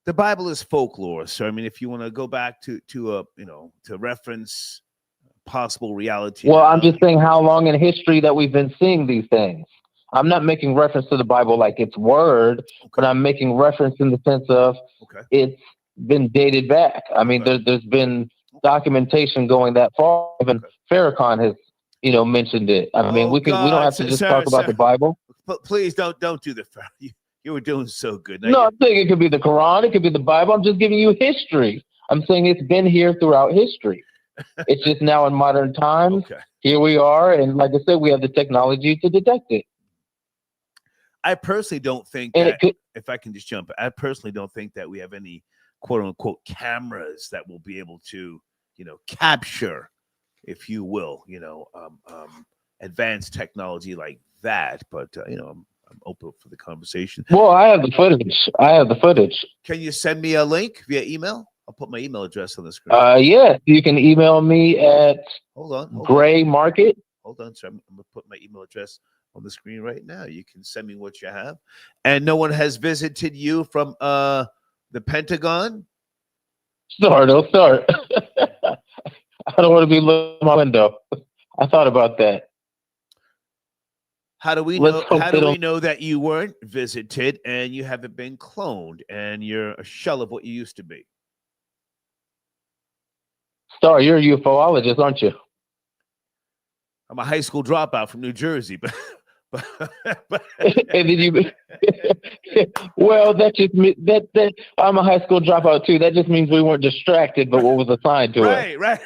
The Bible is folklore, so I mean, if you want to go back to reference possible reality. Well, I'm just saying how long in history that we've been seeing these things. I'm not making reference to the Bible like it's word, but I'm making reference in the sense of it's been dated back. I mean, there's been documentation going that far. Even Farrakhan has, mentioned it. I mean, we don't have to just talk about the Bible. But please don't do the. You were doing so good. No, I'm saying it could be the Quran, it could be the Bible. I'm just giving you history. I'm saying it's been here throughout history. It's just now in modern times. Here we are, and like I said, we have the technology to detect it. I personally don't think that, if I can just jump, I personally don't think that we have any quote unquote cameras that will be able to, capture, if you will, advanced technology like that. But, I'm open for the conversation. Well, I have the footage. Can you send me a link via email? I'll put my email address on the screen. Yes, you can email me at Gray Market. Hold on, sir. I'm going to put my email address on the screen right now. You can send me what you have. And no one has visited you from the Pentagon? Don't start. I don't want to be looking at my window. I thought about that. How do we know that you weren't visited and you haven't been cloned and you're a shell of what you used to be? Star, you're a ufologist, aren't you? I'm a high school dropout from New Jersey, but and did you? Well, that just that I'm a high school dropout too. That just means we weren't distracted, but what was assigned to us. Right.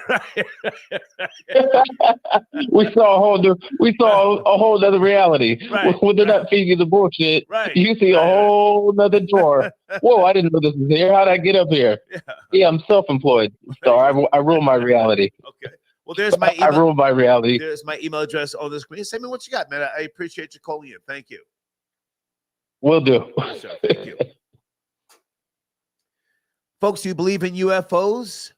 We saw a whole other reality. Right. When they're not feeding you the bullshit, right. You see a whole other drawer. Whoa! I didn't know this was here. How'd I get up here? Yeah, I'm self-employed. Star. I rule my reality. Okay. Well, there's my email. I rule my reality. There's my email address on the screen. Send me what you got, man. I appreciate you calling in. Thank you. Will do. Yes, sir. Thank you. Folks, do you believe in UFOs?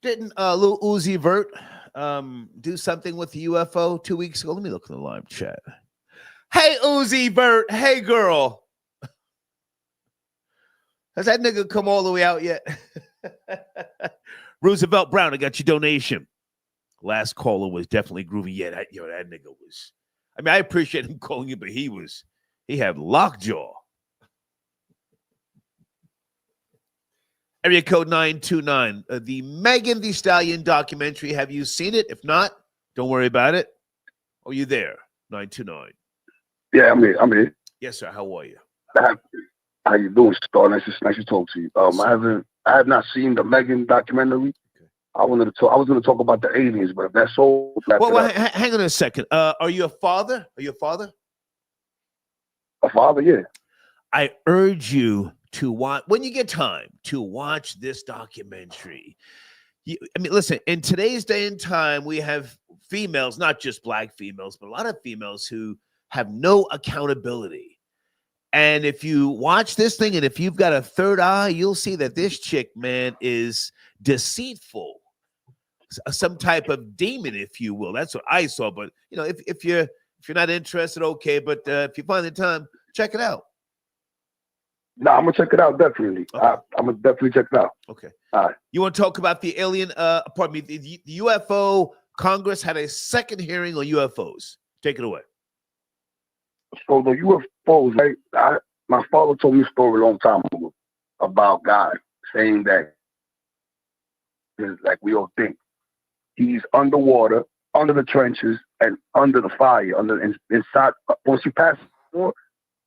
Didn't Lil Uzi Vert do something with the UFO 2 weeks ago? Let me look in the live chat. Hey, Uzi Vert. Hey, girl. Has that nigga come all the way out yet? Roosevelt Brown, I got your donation. Last caller was definitely groovy. Yeah, that nigga was. I mean, I appreciate him calling you, but he had lockjaw. Area code 929. The Megan Thee Stallion documentary. Have you seen it? If not, don't worry about it. Are you there? 929. Yeah, I'm here. Yes, sir. How are you? How you doing, Star? Nice to talk to you. I have not seen the Megan documentary. Okay. I was going to talk about the aliens, but if that's so. Well, hang on a second. Are you a father? A father, yeah. I urge you to watch when you get time to watch this documentary. Listen. In today's day and time, we have females, not just black females, but a lot of females who have no accountability. And if you watch this thing and if you've got a third eye, you'll see that this chick, man, is deceitful. Some type of demon, if you will. That's what I saw. But, if you're not interested, okay. But if you find the time, check it out. No, I'm gonna check it out definitely. Okay. I'm gonna definitely check it out. Okay. All right. You want to talk about the alien? Pardon me. The UFO Congress had a second hearing on UFOs. Take it away. So the UFOs, right? My father told me a story a long time ago about God saying that, like we all think, he's underwater, under the trenches, and under the fire, inside. Once you pass the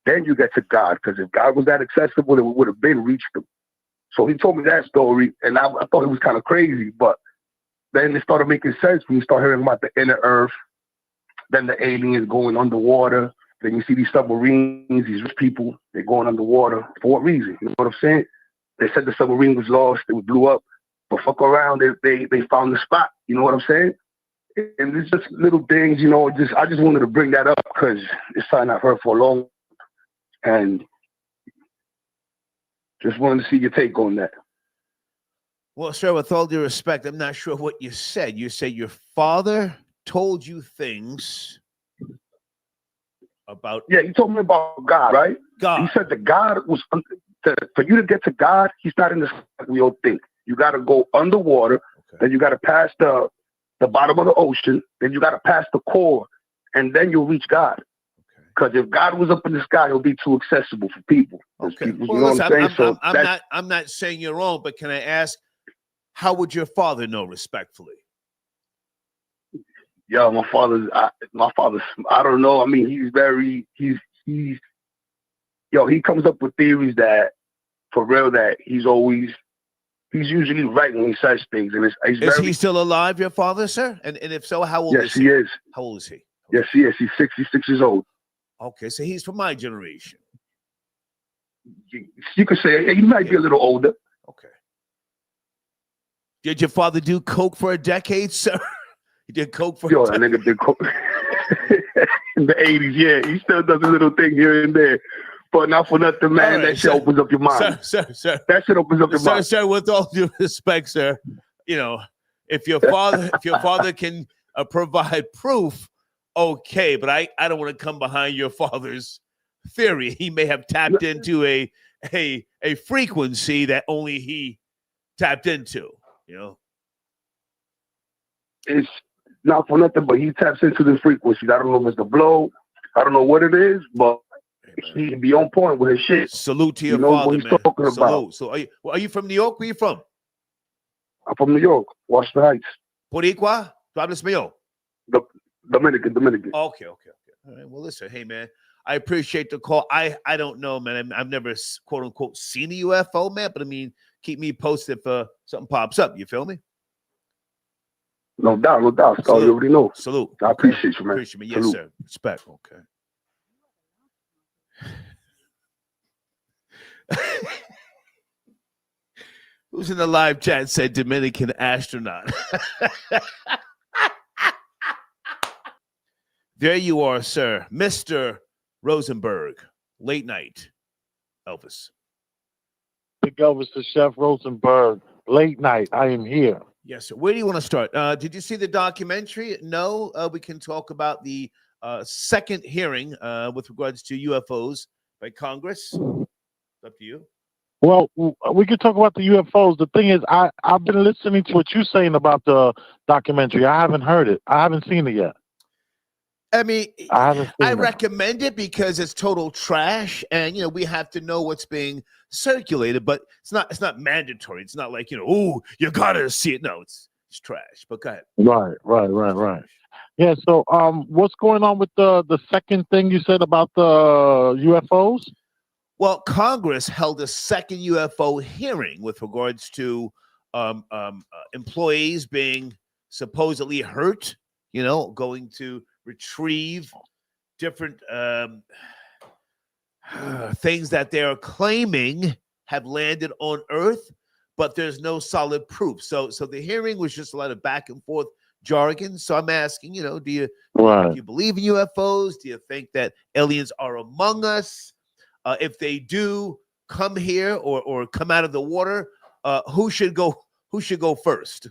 then you get to God. Because if God was that accessible, then we would have been reached him. So he told me that story, and I thought it was kind of crazy, but then it started making sense when you start hearing about the inner Earth, then the aliens going underwater. Then you see these submarines, these rich people, they're going underwater. For what reason? You know what I'm saying? They said the submarine was lost, it blew up, but fuck around, they found the spot. You know what I'm saying? And it's just little things, you know. I just wanted to bring that up because it's something I've heard for a long, and just wanted to see your take on that. Well, sir, with all due respect, I'm not sure what you said. You said your father told you things about... Yeah, he told me about God, right? God. He said that God was... For you to get to God, he's not in the sky like we all think. You got to go underwater, okay. Then you got to pass the bottom of the ocean, then you got to pass the core, and then you'll reach God. Because if God was up in the sky, it'll be too accessible for people. Okay. People, well, you know listen, what I'm saying? I'm not saying you're wrong, but can I ask, how would your father know respectfully? Yeah, my father's, I don't know. I mean, he comes up with theories that, for real, that he's usually right when he says things. And is he still alive, your father, sir? And if so, how old is he? Yes, he is. How old is he? Yes, he is. He's 66 years old. Okay, so he's from my generation. You could say he might be a little older. Okay. Did your father do coke for a decade, sir? He did coke for a decade. That nigga did coke in the 80s. Yeah, he still does a little thing here and there. But not for nothing, man. Right, that shit opens up your mind. Sir. That shit opens up your mind. Sir, with all due respect, sir, you know, if your father can provide proof, okay, but I don't want to come behind your father's theory. He may have tapped into a frequency that only he tapped into, you know. It's not for nothing, but he taps into the frequency. I don't know if it's the blow. I don't know what it is, but he can be on point with his shit. Salute to your father, what he's talking about. So are you from New York? Where are you from? I'm from New York, Washington Heights. Boricua? ¿Tú hablas español? Dominican. Okay. All right. Well, listen, hey, man, I appreciate the call. I don't know, man. I've never, quote unquote, seen a UFO, man. But I mean, keep me posted if something pops up. You feel me? No doubt. So you already know. Salute. I appreciate you, man. Appreciate me. Yes, Salute. sir. Respect. Okay. Who's in the live chat said Dominican astronaut? There you are, sir. Mr. Rosenberg. Late night. Elvis. Big Elvis to Chef Rosenberg. Late night. I am here. Yes, sir. Where do you want to start? Did you see the documentary? No. We can talk about the second hearing with regards to UFOs by Congress. It's up to you. Well, we could talk about the UFOs. The thing is, I've been listening to what you're saying about the documentary. I haven't heard it. I haven't seen it yet. I mean, I recommend it because it's total trash, and you know we have to know what's being circulated. But it's not mandatory. It's not like, you know, oh, you gotta see it. No, it's trash. But go ahead. Right. Yeah. So, what's going on with the second thing you said about the UFOs? Well, Congress held a second UFO hearing with regards to employees being supposedly hurt. You know, going to retrieve different things that they're claiming have landed on Earth, but there's no solid proof. So the hearing was just a lot of back and forth jargon. So I'm asking, you know, do you believe in UFOs? Do you think that aliens are among us? If they do come here or come out of the water, who should go first?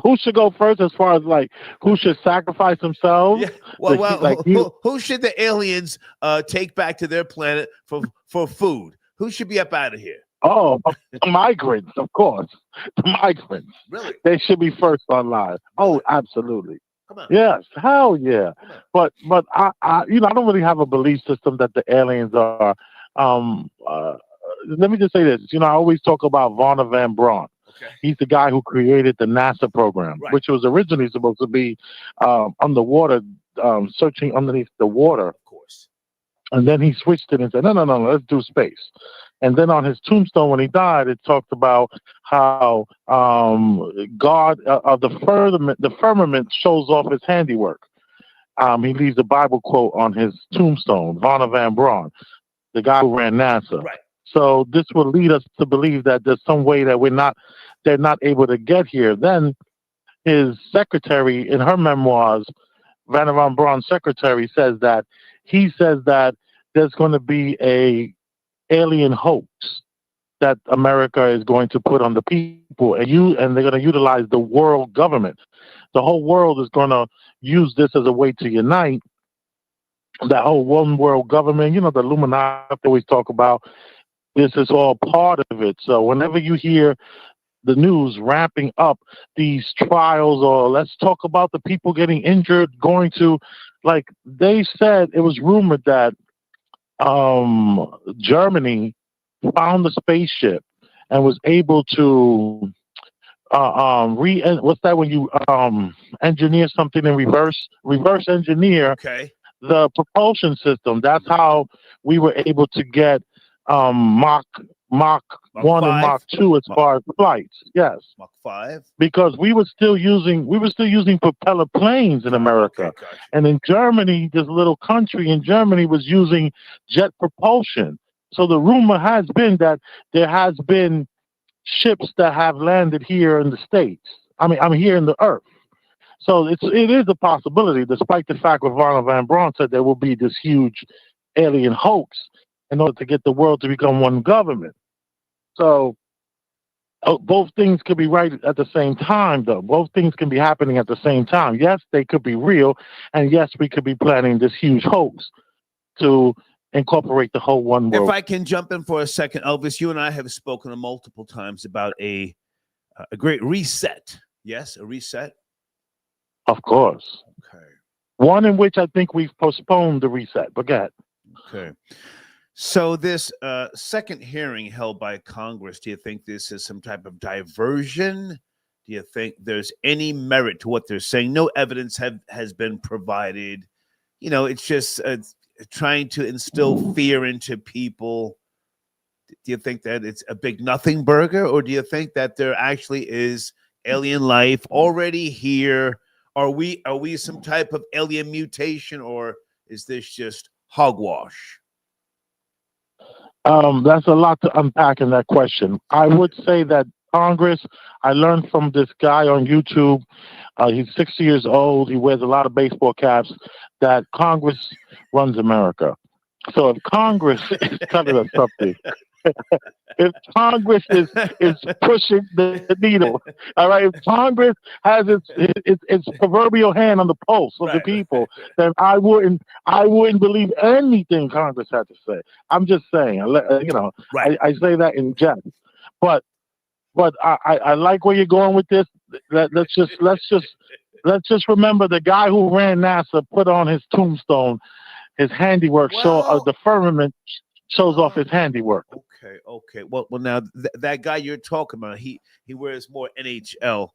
Who should go first as far as like who should sacrifice themselves? Yeah. Well, Like who should the aliens take back to their planet for food? Who should be up out of here? Oh, the migrants, of course. The migrants. Really? They should be first online. Oh, absolutely. Come on. Yes, hell yeah. But I I don't really have a belief system that the aliens are. Let me just say this. I always talk about Von Van Braun. Okay. He's the guy who created the NASA program, Right. which was originally supposed to be underwater, searching underneath the water. Of course. And then he switched it and said, no, let's do space. And then on his tombstone, when he died, it talked about how God of the firmament shows off his handiwork. He leaves a Bible quote on his tombstone, Von Van Braun, the guy who ran NASA. Right. So this will lead us to believe that there's some way that they're not able to get here. Then his secretary, in her memoirs, Van Van Braun's secretary, says that there's going to be a alien hoax that America is going to put on the people, and they're going to utilize the world government. The whole world is going to use this as a way to unite. That whole one world government, the Illuminati always talk about. This is all part of it. So whenever you hear the news ramping up these trials, or let's talk about the people getting injured, going to, like they said, it was rumored that Germany found the spaceship and was able to what's that when you engineer something in reverse engineer the propulsion system. That's how we were able to get Mach 1 and Mach 2 as far as flights. Yes. Mach 5. Because we were still using propeller planes in America. Okay, gotcha. And in Germany, this little country in Germany was using jet propulsion. So the rumor has been that there has been ships that have landed here in the States. I'm here in the Earth. So it is a possibility, despite the fact that Von Van Braun said there will be this huge alien hoax in order to get the world to become one government. So both things could be right at the same time, though. Both things can be happening at the same time. Yes, they could be real, and yes, we could be planning this huge hoax to incorporate the whole one world. If I can jump in for a second, Elvis, you and I have spoken multiple times about a great reset. Yes, a reset. Of course. Okay. One in which I think we've postponed the reset, but go ahead. Okay. So this second hearing held by Congress, do you think this is some type of diversion? Do you think there's any merit to what they're saying? No evidence has been provided. It's just trying to instill fear into people. Do you think that it's a big nothing burger, or do you think that there actually is alien life already here? Are we some type of alien mutation, or is this just hogwash? That's a lot to unpack in that question. I would say that Congress, I learned from this guy on YouTube. He's 60 years old. He wears a lot of baseball caps. That Congress runs America. So if Congress is telling us something, if Congress is pushing the needle, all right, if Congress has its proverbial hand on the pulse of the people, then I wouldn't believe anything Congress had to say. I'm just saying, I say that in jest, but I like where you're going with this. Let's just remember the guy who ran NASA put on his tombstone his handiwork. So the firmament shows off his handiwork. Okay. Well, now that guy you're talking about, he wears more NHL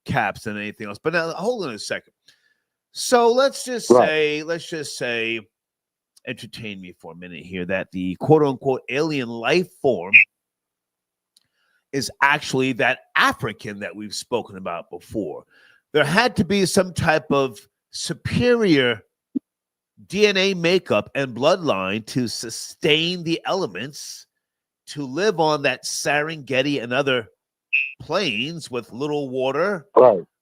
caps than anything else. But now, hold on a second. So let's just say, entertain me for a minute here, that the quote unquote alien life form is actually that African that we've spoken about before. There had to be some type of superior DNA makeup and bloodline to sustain the elements to live on that Serengeti and other plains with little water,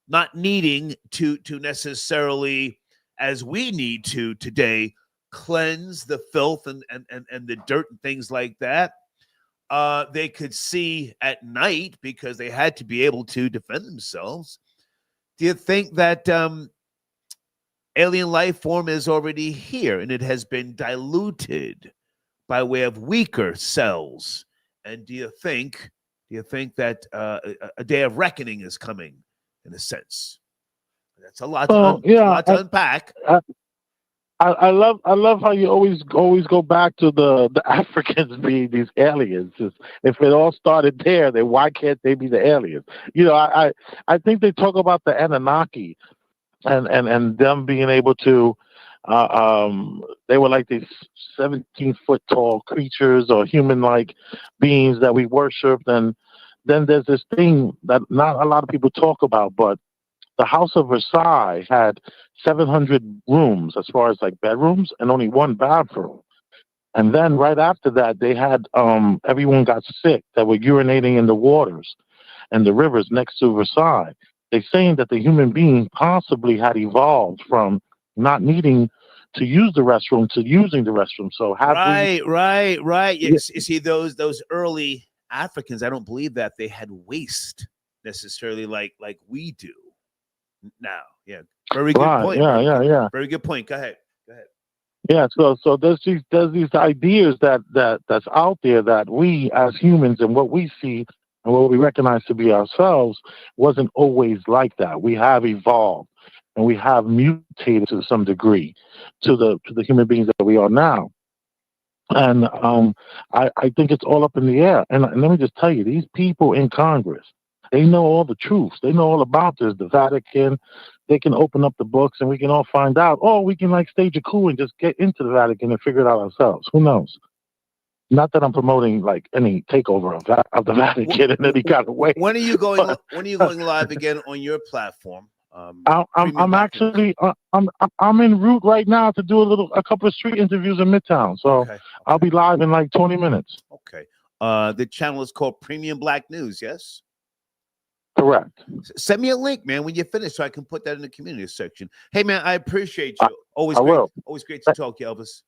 not needing to necessarily, as we need to today, cleanse the filth and the dirt and things like that. they could see at night because they had to be able to defend themselves. Do you think that alien life form is already here and it has been diluted by way of weaker cells? And do you think that a day of reckoning is coming, in a sense? That's a lot to unpack. I love how you always go back to the Africans being these aliens. If it all started there, then why can't they be the aliens? I think they talk about the Anunnaki and them being able to. They were like these 17-foot tall creatures or human-like beings that we worshipped. And then there's this thing that not a lot of people talk about, but the House of Versailles had 700 rooms as far as like bedrooms and only one bathroom. And then right after that, they had everyone got sick that were urinating in the waters and the rivers next to Versailles. They're saying that the human being possibly had evolved from not needing to use the restroom to using the restroom. So right. You see, those early Africans, I don't believe that they had waste necessarily like we do now. Yeah, very good point. Yeah. Very good point. Go ahead. Yeah, so there's these ideas that's out there that we as humans and what we see and what we recognize to be ourselves wasn't always like that. We have evolved and we have mutated to some degree to the human beings that we are now. And I think it's all up in the air. And let me just tell you, these people in Congress, they know all the truths. They know all about this. The Vatican, they can open up the books and we can all find out. Or we can like stage a coup and just get into the Vatican and figure it out ourselves. Who knows? Not that I'm promoting like any takeover of the Vatican in any kind of way. When are you going live again on your platform? I'm actually I'm en route right now to do a couple of street interviews in Midtown. So okay. I'll be live in like 20 minutes. Okay. The channel is called Premium Black News. Yes. Correct. Send me a link, man, when you finish, so I can put that in the community section. Hey, man, I appreciate you. Always great to talk, Elvis.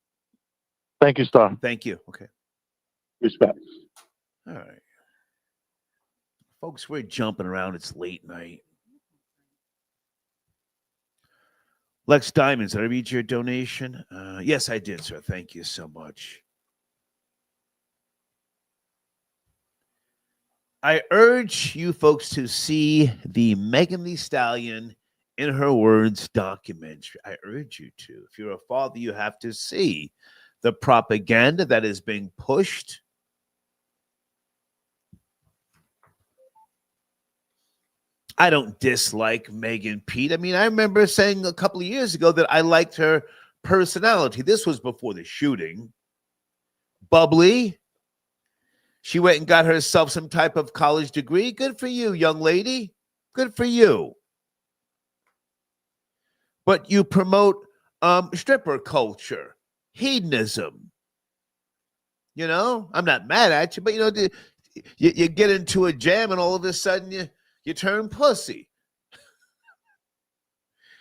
Thank you, Star. Thank you. Okay. Respect. All right, folks, we're jumping around. It's late night. Lex Diamonds, did I read your donation? Yes, I did, sir. Thank you so much. I urge you folks to see the Megan Thee Stallion, in her words, documentary. I urge you to. If you're a father, you have to see the propaganda that is being pushed. I don't dislike Megan Pete. I mean, I remember saying a couple of years ago that I liked her personality. This was before the shooting. Bubbly. She went and got herself some type of college degree. Good for you, young lady. Good for you. But you promote stripper culture, hedonism. You know, I'm not mad at you, but, you know, you get into a jam and all of a sudden you turn pussy.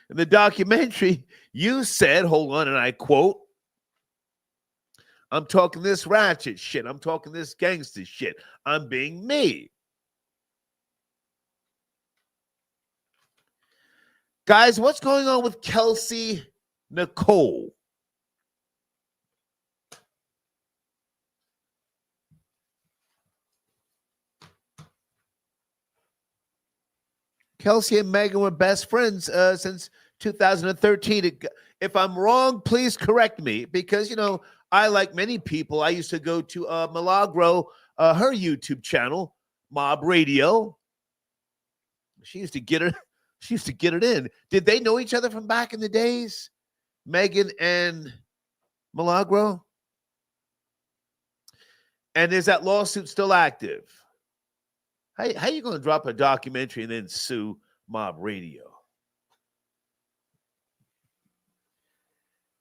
In the documentary, you said, hold on, and I quote, I'm talking this ratchet shit. I'm talking this gangster shit. I'm being me. Guys, what's going on with Kelsey Nicole? Kelsey and Megan were best friends since 2013. If I'm wrong, please correct me, because, you know, I, like many people, I used to go to Milagro, her YouTube channel, Mob Radio. She used to get it in. Did they know each other from back in the days? Megan and Milagro? And is that lawsuit still active? How are you going to drop a documentary and then sue Mob Radio?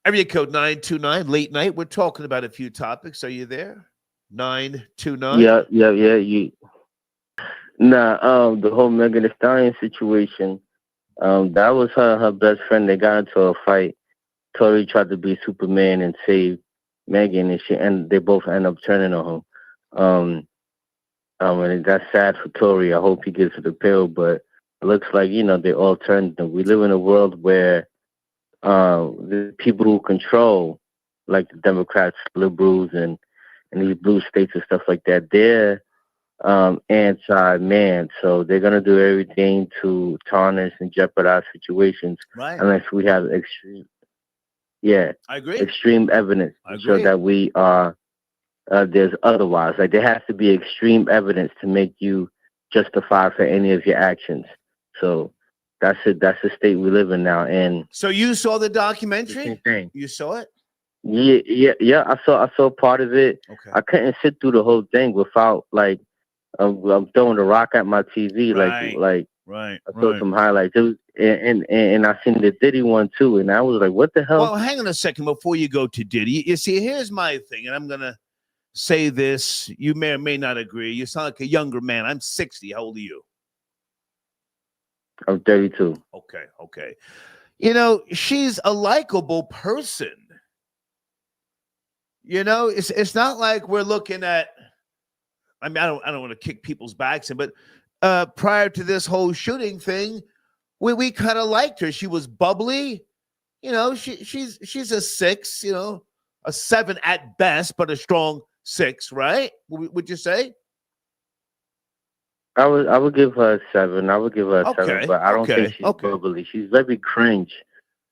Area code 929, late night. We're talking about a few topics. Are you there? 929? Yeah. The whole Megan Thee Stallion situation, that was her best friend. They got into a fight. Tori tried to be Superman and save Megan, and they both end up turning on him. And that's sad for Tory. I hope he gets the pill, but it looks like, they all turned them. We live in a world where the people who control, like the Democrats, liberals, and these blue states and stuff like that, they're anti-man. So they're going to do everything to tarnish and jeopardize situations unless we have extreme, I agree. extreme evidence to show that we are, there's otherwise. Like there has to be extreme evidence to make you justified for any of your actions. So that's it. That's the state we live in now. And so you saw the documentary? Same thing. You saw it? Yeah. I saw part of it. Okay. I couldn't sit through the whole thing without like I'm throwing the rock at my TV. Right. I saw some highlights. It was, and I seen the Diddy one too, and I was like, what the hell? Well, hang on a second before you go to Diddy. You see, here's my thing, and I'm gonna say this. You may or may not agree. You sound like a younger man. I'm 60. How old are you? I'm 32. Okay. She's a likable person. It's not like we're looking at. I mean, I don't want to kick people's backs in, but prior to this whole shooting thing, we kind of liked her. She was bubbly. She's a 6. A 7 at best, but a strong 6, right? Would you say? I would give her a 7. I would give her a 7, but I don't think she's bubbly. She's very cringe.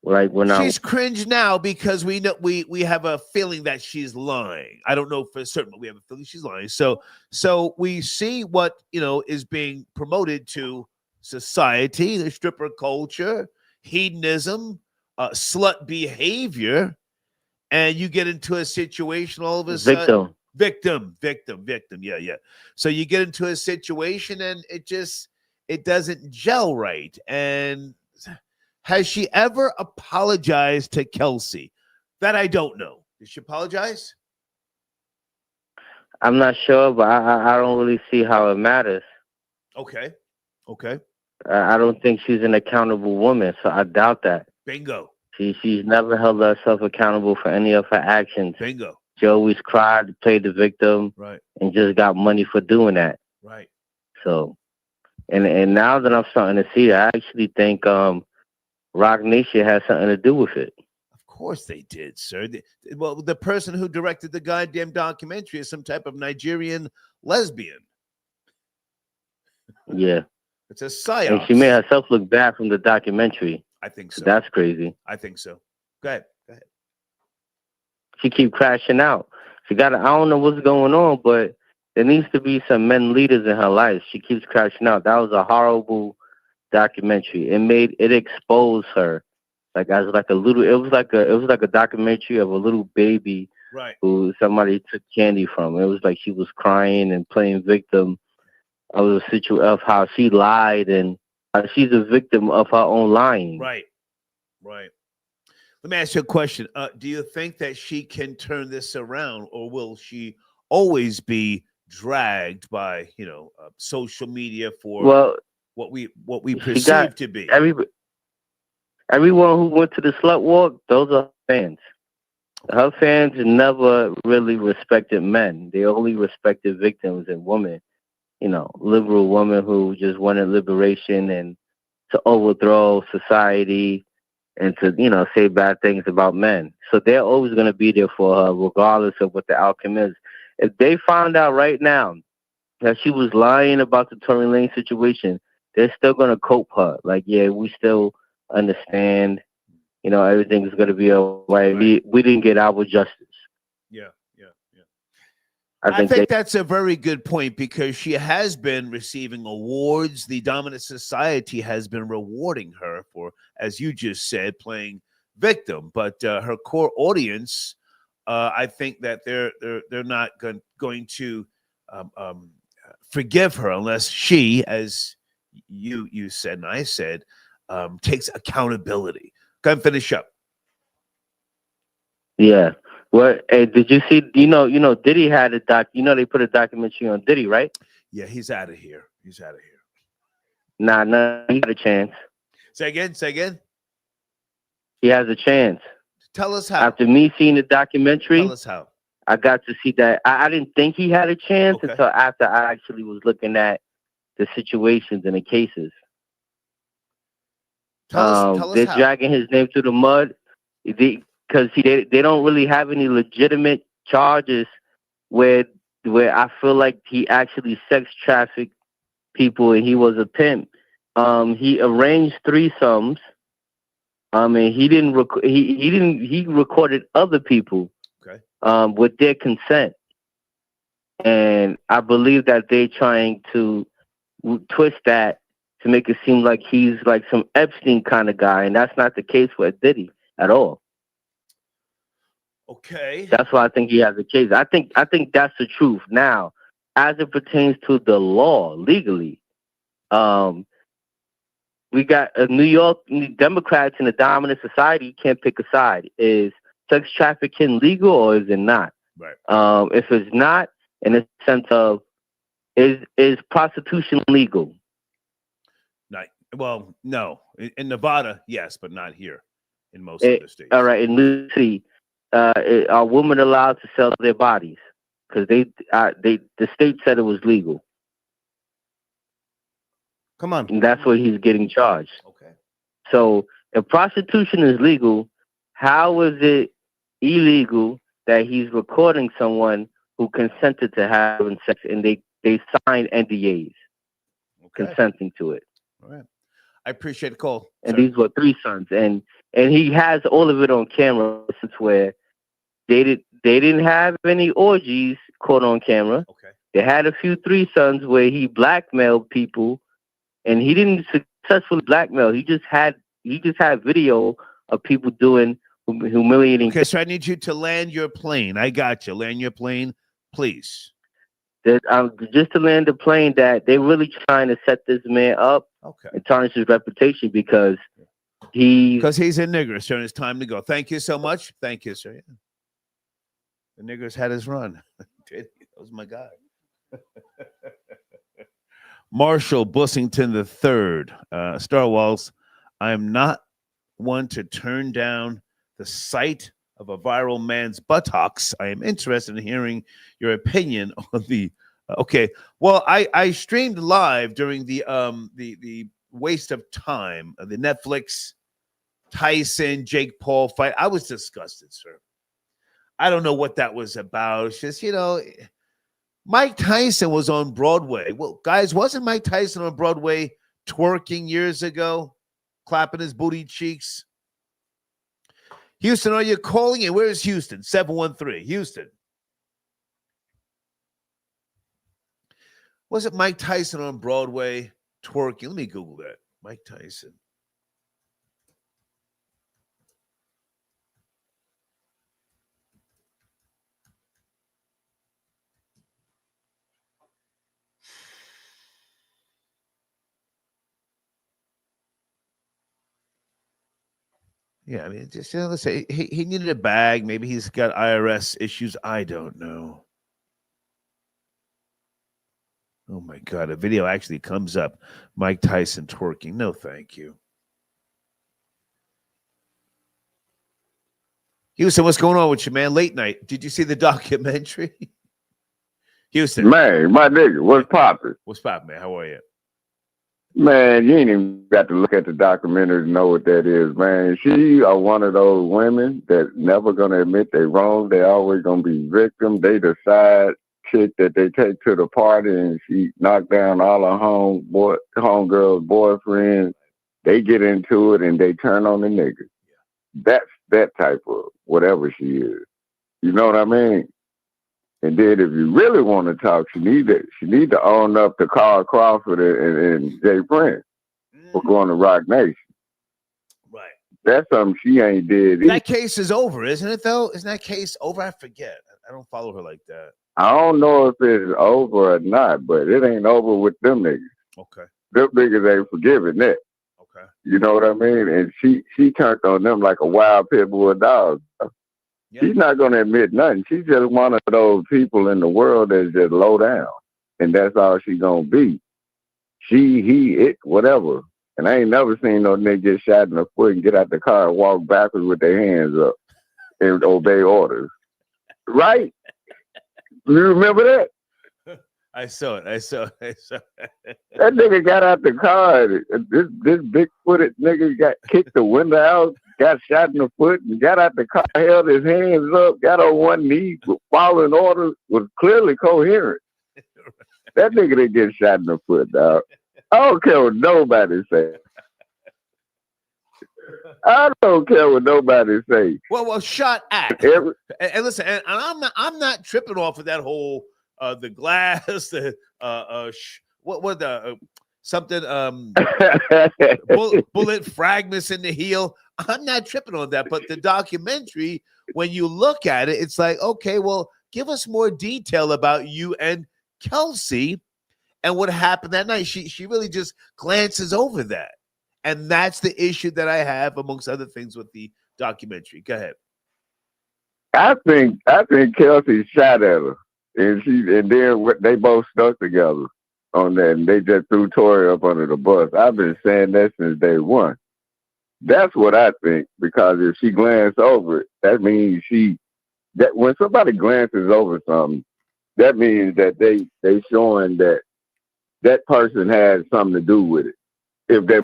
Like when she's cringe now because we know we have a feeling that she's lying. I don't know for certain, but we have a feeling she's lying. So we see what is being promoted to society: the stripper culture, hedonism, slut behavior, and you get into a situation all of a sudden. Victim. Yeah. So you get into a situation and it doesn't gel right. And has she ever apologized to Kelsey? That I don't know. Did she apologize? I'm not sure, but I don't really see how it matters. Okay. I don't think she's an accountable woman, so I doubt that. Bingo. She's never held herself accountable for any of her actions. Bingo. She always cried, played the victim, right, and just got money for doing that. Right. So, and now that I'm starting to see it, I actually think Rock Nation has something to do with it. Of course they did, sir. Well, the person who directed the goddamn documentary is some type of Nigerian lesbian. Yeah. It's a psyop. And she made herself look bad from the documentary. I think so. That's crazy. I think so. Go ahead. She keep crashing out. I don't know what's going on, but there needs to be some men leaders in her life. She keeps crashing out. That was a horrible documentary. It exposed her like as like a little. It was like a documentary of a little baby, right, who somebody took candy from. It was like she was crying and playing victim of the situation of how she lied, and she's a victim of her own lying. Right. Let me ask you a question. Do you think that she can turn this around, or will she always be dragged by social media for what we perceive to be? Everyone who went to the slut walk, those are fans. Her fans never really respected men. They only respected victims and women. Liberal women who just wanted liberation and to overthrow society and to, say bad things about men. So they're always going to be there for her, regardless of what the outcome is. If they found out right now that she was lying about the Tory Lanez situation, they're still going to cope her. Like, yeah, we still understand, everything's going to be all right. We didn't get our justice. Yeah. I think that's a very good point, because she has been receiving awards. The dominant society has been rewarding her for, as you just said, playing victim. But her core audience, I think that they're not going to forgive her unless she, as you said and I said, takes accountability. Go and finish up. Yeah. Well, hey, did you see? Diddy had a doc. They put a documentary on Diddy, right? Yeah, he's out of here. Nah, he got a chance. Say again. He has a chance. Tell us how. After me seeing the documentary, tell us how. I got to see that. I didn't think he had a chance until after I actually was looking at the situations and the cases. Tell us they're how. dragging his name through the mud because they don't really have any legitimate charges where I feel like he actually sex trafficked people and he was a pimp. He arranged threesomes. And he recorded other people with their consent. And I believe that they're trying to twist that to make it seem like he's like some Epstein kind of guy, and that's not the case with Diddy at all. Okay. That's why I think he has a case. I think that's the truth. Now, as it pertains to the law legally, we got New York Democrats in a dominant society can't pick a side. Is sex trafficking legal or is it not? Right. If it's not, in the sense of is prostitution legal? Well, no. In Nevada, yes, but not here in most of the states. All right, in New City, are women allowed to sell their bodies? Because the state said it was legal. Come on. And that's where he's getting charged. Okay. So if prostitution is legal, how is it illegal that he's recording someone who consented to having sex and they signed NDAs consenting to it? All right. I appreciate the call. And these were three sons, and he has all of it on camera. Since where they didn't have any orgies caught on camera. Okay. They had a few three sons where he blackmailed people, and he didn't successfully blackmail. He just had video of people doing humiliating. Okay, so I need you to land your plane. I got you. Land your plane, please. Just to land the plane, that they're really trying to set this man up and tarnish his reputation because he's a nigger, so it's time to go. Thank you so much. Thank you, sir. Yeah. The niggers had his run. That was my guy. Marshall Bussington III. Star Walls, I am not one to turn down the sight of a viral man's buttocks. I am interested in hearing your opinion on the. Okay, well, I streamed live during the waste of time of the Netflix Tyson Jake Paul fight. I was disgusted, sir. I don't know what that was about. It's just, Mike Tyson was on Broadway. Well, guys, wasn't Mike Tyson on Broadway twerking years ago, clapping his booty cheeks? Houston, are you calling in? Where is Houston? 713. Houston. Was it Mike Tyson on Broadway twerking? Let me Google that. Mike Tyson. Yeah, I mean, just let's say he needed a bag. Maybe he's got IRS issues. I don't know. Oh my God, a video actually comes up. Mike Tyson twerking. No, thank you. Houston, what's going on with you, man? Late night. Did you see the documentary? Houston. Man, my nigga, what's poppin'? What's poppin', man? How are you? Man, you ain't even got to look at the documentary to know what that is, man. She are one of those women that never gonna admit they wrong. They always gonna be victim. They the side chick that they take to the party and she knocked down all her homegirls' boyfriends. They get into it and they turn on the nigga. That's that type of whatever she is. You know what I mean? And then if you really want to talk, she need to own up to Carl Crawford and Jay Prince for going to Rock Nation. Right. That's something she ain't did. That case is over, isn't it, though? Isn't that case over? I forget. I don't follow her like that. I don't know if it's over or not, but it ain't over with them niggas. Okay. Them niggas ain't forgiving that. Okay. You know what I mean? And she turned on them like a wild pit bull dog. Yep. She's not going to admit nothing. She's just one of those people in the world that's just low down. And that's all she's going to be. She, he, it, whatever. And I ain't never seen no nigga get shot in the foot and get out the car and walk backwards with their hands up and obey orders. Right? You remember that? I saw it. That nigga got out the car. This big-footed nigga got kicked the window out, got shot in the foot, and got out the car, held his hands up, got on one knee, following orders, was clearly coherent. That nigga didn't get shot in the foot, dog. I don't care what nobody say. I don't care what nobody say. Well, shot at. And listen, and I'm not tripping off of that whole the glass, the something bullet fragments in the heel. I'm not tripping on that, but the documentary, when you look at it, it's like, okay, well, give us more detail about you and Kelsey and what happened that night. She really just glances over that. And that's the issue that I have, amongst other things, with the documentary. Go ahead. I think Kelsey shot at her, and then they both stuck together on that, and they just threw Tori up under the bus. I've been saying that since day one. That's what I think, because if she glanced over it, that means that when somebody glances over something, that means that they showing that person has something to do with it. If they,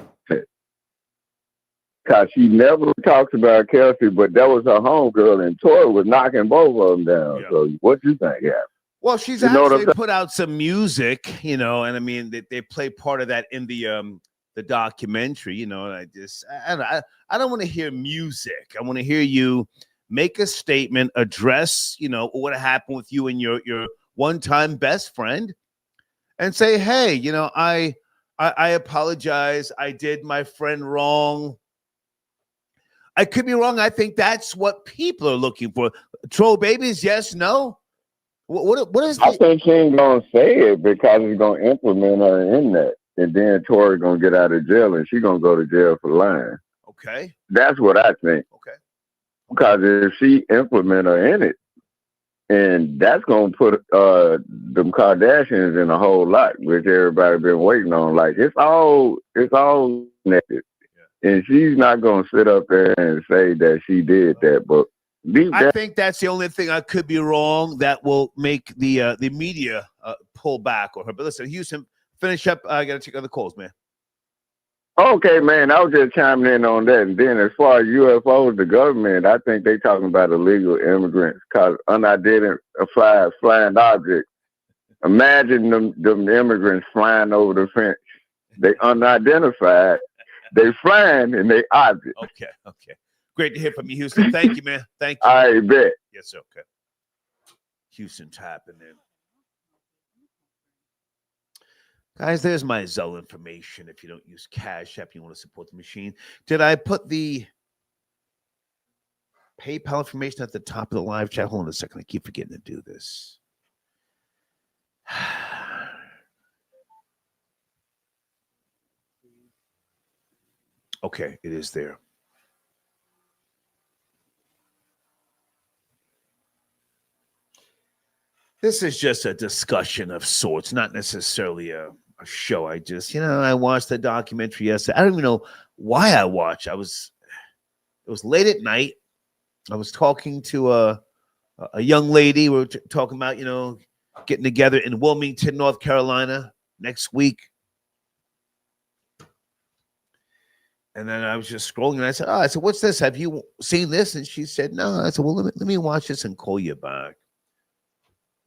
because she never talks about Kelsey, but that was her homegirl, and Tori was knocking both of them down. Yeah. So what you think? Yeah. Well, she's actually put out some music, and I mean they play part of that in the documentary, and I don't want to hear music. I want to hear you make a statement, address, what happened with you and your one-time best friend, and say, hey, I apologize. I did my friend wrong. I could be wrong. I think that's what people are looking for. Troll babies, yes, no? What is I think she ain't going to say it because it's going to implement her in that. And then Tori going to get out of jail and she going to go to jail for lying. Okay. That's what I think. Okay. Because if she implement her in it, and that's going to put them Kardashians in a whole lot, which everybody been waiting on. Like, it's all connected. And she's not going to sit up there and say that she did that. But I think that's the only thing I could be wrong that will make the media pull back on her. But listen, Houston, finish up. I got to take other calls, man. Okay, man. I was just chiming in on that. And then as far as UFOs, the government, I think they talking about illegal immigrants because unidentified flying objects. Imagine them immigrants flying over the fence. They unidentified. They flying and they object. Okay. Great to hear from you, Houston. Thank you, man. Thank you. I bet. Yes, sir. Okay. Houston tapping in. Guys, there's my Zelle information. If you don't use Cash App, you want to support the machine. Did I put the PayPal information at the top of the live chat? Hold on a second. I keep forgetting to do this. Okay, it is there. This is just a discussion of sorts, not necessarily a show. I just, I watched the documentary yesterday. I don't even know why I watched. It was late at night. I was talking to a young lady. We were talking about, getting together in Wilmington, North Carolina next week. And then I was just scrolling, and I said, what's this? Have you seen this? And she said, no. I said, well, let me watch this and call you back.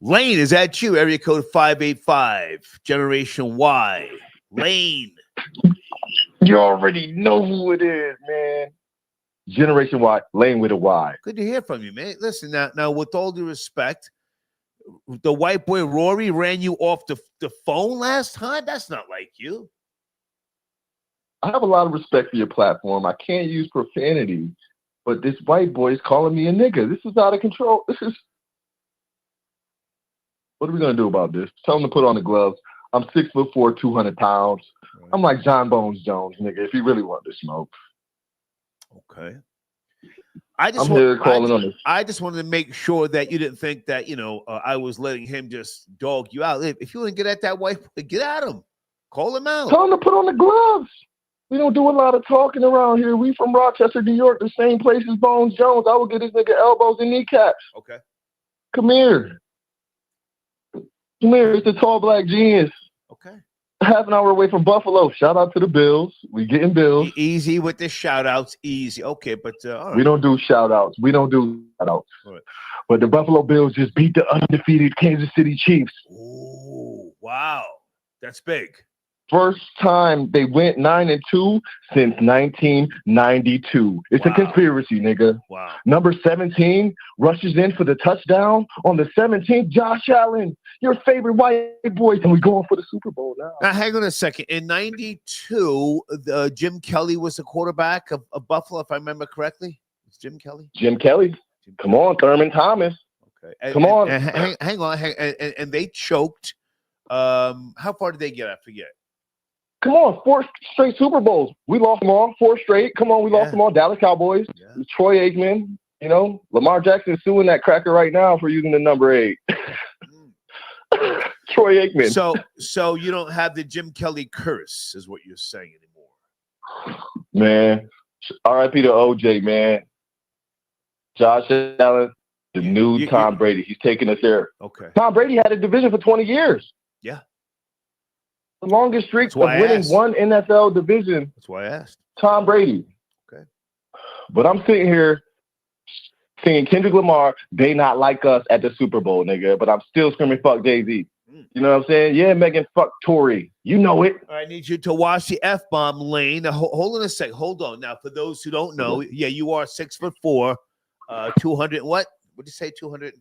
Lane, is that you? Area code 585, Generation Y. Lane. You already know who it is, man. Generation Y, Lane with a Y. Good to hear from you, man. Listen, now with all due respect, the white boy Rory ran you off the phone last time? That's not like you. I have a lot of respect for your platform. I can't use profanity, but this white boy is calling me a nigga. This is out of control. What are we going to do about this? Tell him to put on the gloves. I'm 6'4", 200 pounds. Right. I'm like John Bones Jones, nigga, if you really want to smoke. Okay. I just wanted to make sure that you didn't think that, I was letting him just dog you out. If you want to get at that white boy, get at him. Call him out. Tell him to put on the gloves. We don't do a lot of talking around here. We from Rochester, New York, the same place as Bones Jones. I will get this nigga elbows and kneecaps. Okay. Come here. Come here, it's the tall black genius. Okay. Half an hour away from Buffalo. Shout out to the Bills. We getting Bills. Easy with the shout outs. Easy. Okay, but all right. We don't do shout outs. Right. But the Buffalo Bills just beat the undefeated Kansas City Chiefs. Ooh, wow. That's big. First time they went 9-2 since 1992. It's a conspiracy, nigga. Wow. Number 17 rushes in for the touchdown on the 17th. Josh Allen, your favorite white boys, and we're going for the Super Bowl now. Now, hang on a second. In 92, Jim Kelly was the quarterback of Buffalo, if I remember correctly. It's Jim Kelly? Jim Kelly. Come on, Thurman Thomas. Okay. Come on. Hang on. And they choked. How far did they get? I forget. Come on, 4 straight Super Bowls. We lost them all. 4 straight. Come on, we lost them all. Dallas Cowboys. Yeah. Troy Aikman. You know, Lamar Jackson is suing that cracker right now for using the number 8. Troy Aikman. So you don't have the Jim Kelly curse, is what you're saying anymore. Man, R.I.P. to OJ, man. Josh Allen, the new Tom Brady. He's taking us there. Okay. Tom Brady had a division for 20 years. Yeah. The longest streak of winning one NFL division. That's why I asked. Tom Brady. Okay. But I'm sitting here singing Kendrick Lamar, They Not Like Us at the Super Bowl, nigga. But I'm still screaming, fuck Jay-Z. You know what I'm saying? Yeah, Megan, fuck Tory. You know it. I need you to watch the F-bomb lane. Now, hold on a sec. Hold on. Now, for those who don't know, yeah, you are 6'4", 200, what? What did you say, 200?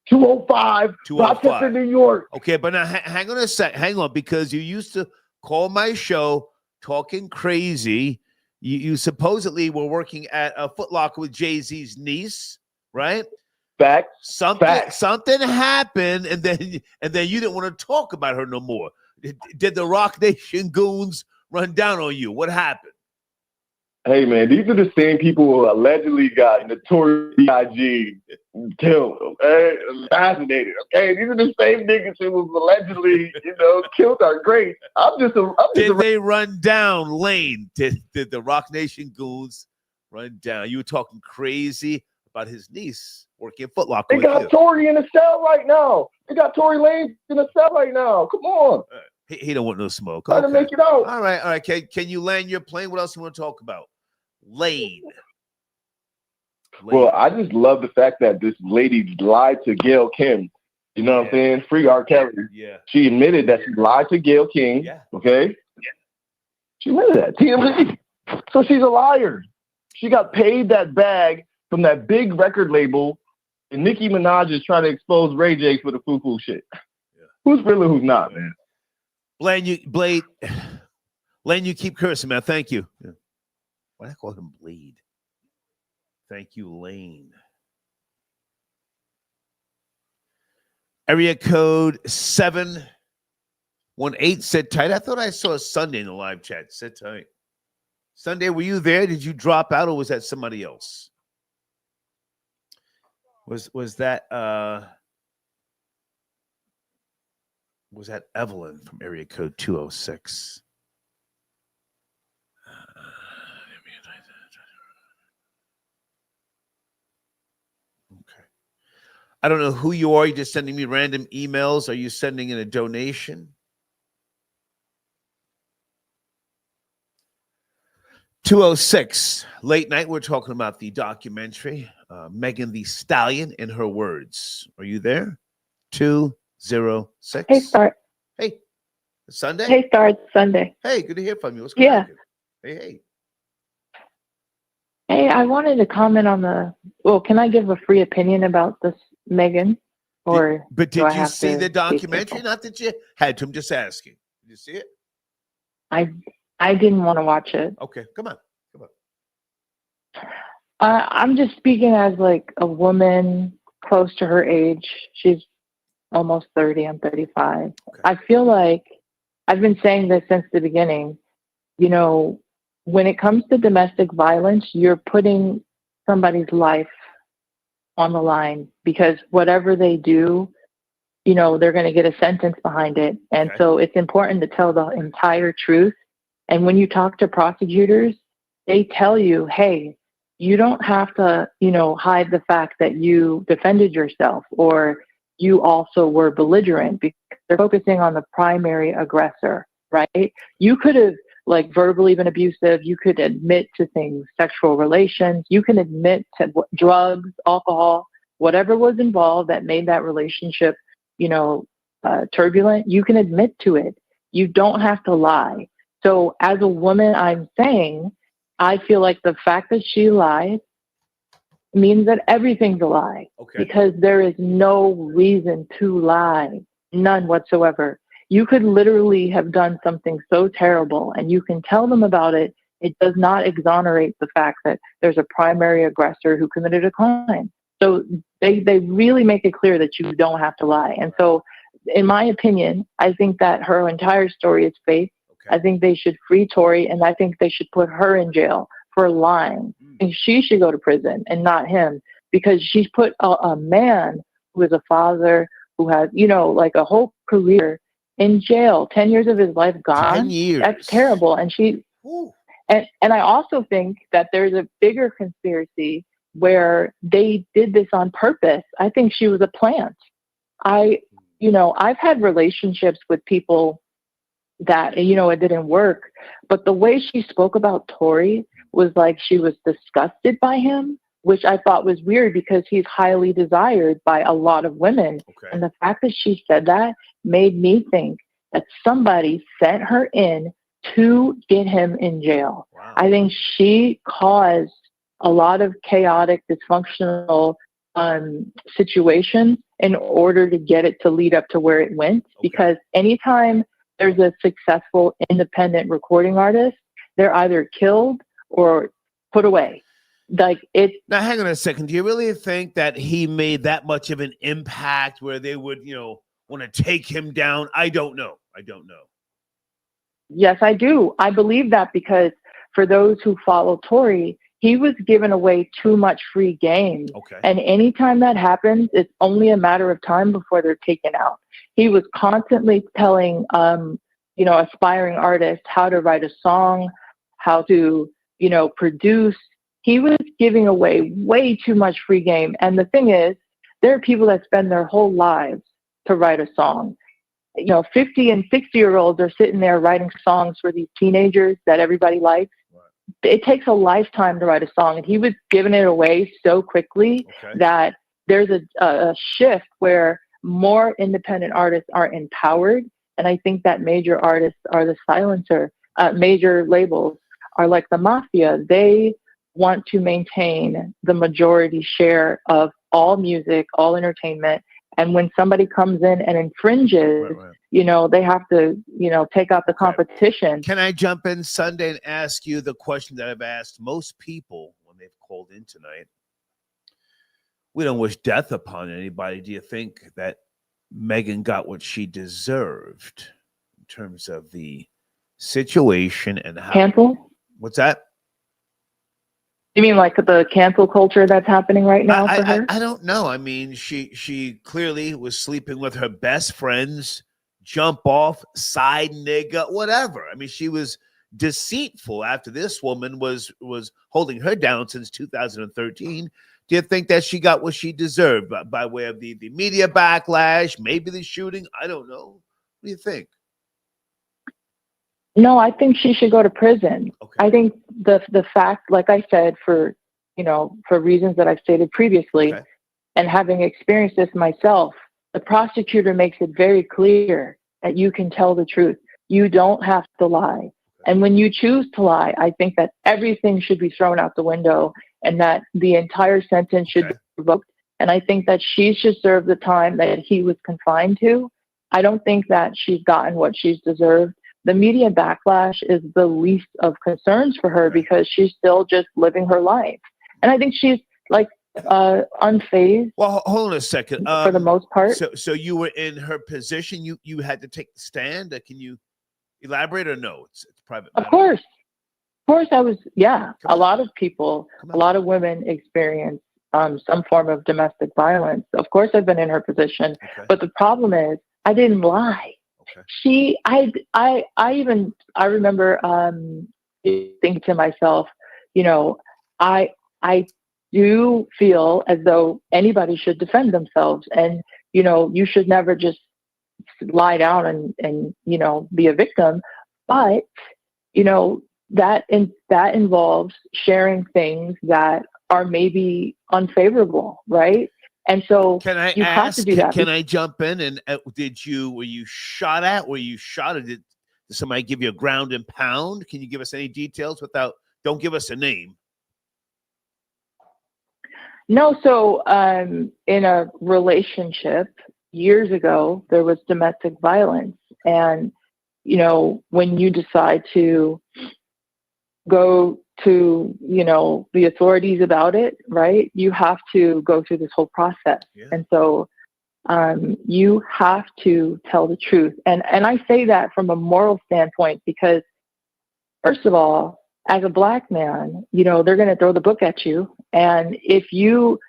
205. 205. Rochester, New York. Okay, but now hang on a sec. Hang on, because you used to call my show Talking Crazy. You supposedly were working at a Foot Locker with Jay-Z's niece, right? Fact. Something happened, and then you didn't want to talk about her no more. Did the Rock Nation goons run down on you? What happened? Hey, man, these are the same people who allegedly got Notorious B.I.G. killed, assassinated, okay? These are the same niggas who was allegedly, killed our great. Did they run down Lane? Did the Rock Nation goons run down? You were talking crazy about his niece working at Foot Locker. They got Tory in the cell right now. They got Tory Lanez in the cell right now. Come on. He don't want no smoke. Trying to make it out. All right. Can you land your plane? What else you want to talk about? Lane. Well, I just love the fact that this lady lied to Gail Kim. You know what I'm saying? Free R. Kelly. Yeah. She admitted that she lied to Gail King. Yeah. Okay? Yeah. She admitted that. TMZ. So she's a liar. She got paid that bag from that big record label, and Nicki Minaj is trying to expose Ray J for the foo-foo shit. Yeah. Who's real and who's not, man? Lane, you keep cursing, man. Thank you. Yeah. Why did I call him Blade? Thank you, Lane. Area code 718 said tight. I thought I saw Sunday in the live chat. Said tight. Sunday, were you there? Did you drop out, or was that somebody else? Was that Evelyn from area code 206? Okay. I don't know who you are. You're just sending me random emails. Are you sending in a donation? 206, late night. We're talking about the documentary, Megan Thee Stallion in Her Words. Are you there? 206. Hey, Star. Hey, Sunday? Hey, Star. It's Sunday. Hey, good to hear from you. What's going on? Hey. Hey, I wanted to comment on can I give a free opinion about this Megan? Did you see the documentary? Not that you had to. I'm just asking. Did you see it? I didn't want to watch it. Okay, come on. I'm just speaking as like a woman close to her age. She's almost 30. I'm 35. Okay. I feel like I've been saying this since the beginning. When it comes to domestic violence, you're putting somebody's life on the line, because whatever they do, they're going to get a sentence behind it. And so it's important to tell the entire truth. And when you talk to prosecutors, they tell you, hey, you don't have to, hide the fact that you defended yourself, or, you also were belligerent, because they're focusing on the primary aggressor, right? You could have like verbally been abusive. You could admit to things, sexual relations. You can admit to drugs, alcohol, whatever was involved that made that relationship, turbulent. You can admit to it. You don't have to lie. So as a woman, I'm saying, I feel like the fact that she lied means that everything's a lie, because there is no reason to lie, none whatsoever. You could literally have done something so terrible and you can tell them about it. It does not exonerate the fact that there's a primary aggressor who committed a crime. So they really make it clear that you don't have to lie. And so, in my opinion, I think that her entire story is fake. I think they should free Tory, and I think they should put her in jail for lying. And she should go to prison and not him, because she's put a man who is a father, who has, like a whole career in jail, 10 years of his life gone. 10 years. That's terrible. And and I also think that there's a bigger conspiracy where they did this on purpose. I think she was a plant. I've had relationships with people that, it didn't work, but the way she spoke about Tory was like she was disgusted by him, which I thought was weird because he's highly desired by a lot of women. And the fact that she said that made me think that somebody sent her in to get him in jail. Wow. I think she caused a lot of chaotic, dysfunctional situations in order to get it to lead up to where it went. Because anytime there's a successful independent recording artist, they're either killed or put away. Like it. Now, hang on a second. Do you really think that he made that much of an impact where they would, want to take him down? I don't know. Yes, I do. I believe that, because for those who follow Tory, he was giving away too much free game. And anytime that happens, it's only a matter of time before they're taken out. He was constantly telling, aspiring artists how to write a song, how to, produce. He was giving away way too much free game. And the thing is, there are people that spend their whole lives to write a song. 50 and 60-year-olds are sitting there writing songs for these teenagers that everybody likes. It takes a lifetime to write a song, and he was giving it away so quickly that there's a shift where more independent artists are empowered. And I think that major artists are the silencer. Major labels are like the mafia. They want to maintain the majority share of all music, all entertainment. And when somebody comes in and infringes, they have to, take out the competition. Can I jump in Sunday and ask you the question that I've asked most people when they've called in tonight? We don't wish death upon anybody. Do you think that Megan got what she deserved in terms of the situation and how? Cancel? What's that? You mean like the cancel culture that's happening right now for her? I don't know. I mean, she clearly was sleeping with her best friends, jump off, side nigga, whatever. I mean, she was deceitful after this woman was holding her down since 2013. Do you think that she got what she deserved by way of the media backlash, maybe the shooting? I don't know. What do you think? No, I think she should go to prison. I think the fact, like I said, for reasons that I've stated previously, and having experienced this myself, the prosecutor makes it very clear that you can tell the truth. You don't have to lie. And when you choose to lie, I think that everything should be thrown out the window and that the entire sentence should be revoked. And I think that she should serve the time that he was confined to. I don't think that she's gotten what she's deserved. The media backlash is the least of concerns for her because she's still just living her life. And I think she's like unfazed. Well, hold on a second. For the most part. So you were in her position. You had to take the stand. Can you elaborate or no? It's private matter. Of course I was. Yeah. A lot of people, a lot of women experience some form of domestic violence. Of course I've been in her position, but the problem is I didn't lie. I remember thinking to myself, I do feel as though anybody should defend themselves. And, you should never just lie down and be a victim. But, that involves sharing things that are maybe unfavorable, right? And so can I have to do that. Can I jump in? And were you shot at? Were you shot at? Did somebody give you a ground and pound? Can you give us any details don't give us a name? No. So in a relationship years ago, there was domestic violence. And, when you decide to go to, the authorities about it, right, you have to go through this whole process. Yeah. And so you have to tell the truth. And I say that from a moral standpoint because, first of all, as a Black man, they're going to throw the book at you. And if you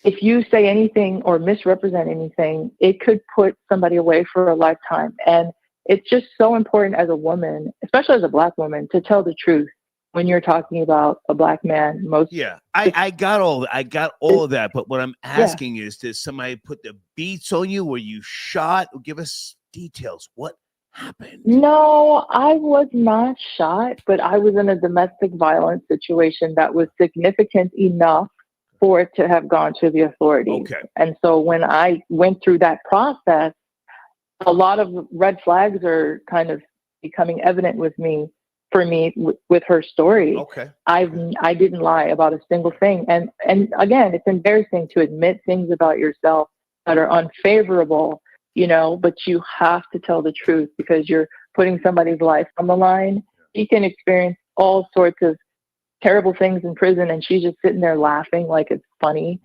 say anything or misrepresent anything, it could put somebody away for a lifetime. And it's just so important as a woman, especially as a Black woman, to tell the truth when you're talking about a Black man. I got all of that. But what I'm asking is, did somebody put the beats on you? Were you shot? Give us details. What happened? No, I was not shot, but I was in a domestic violence situation that was significant enough for it to have gone to the authorities. Okay. And so when I went through that process, a lot of red flags are kind of becoming evident for me with her story. Okay. I didn't lie about a single thing. And again, it's embarrassing to admit things about yourself that are unfavorable, but you have to tell the truth because you're putting somebody's life on the line. She can experience all sorts of terrible things in prison, and she's just sitting there laughing like it's funny,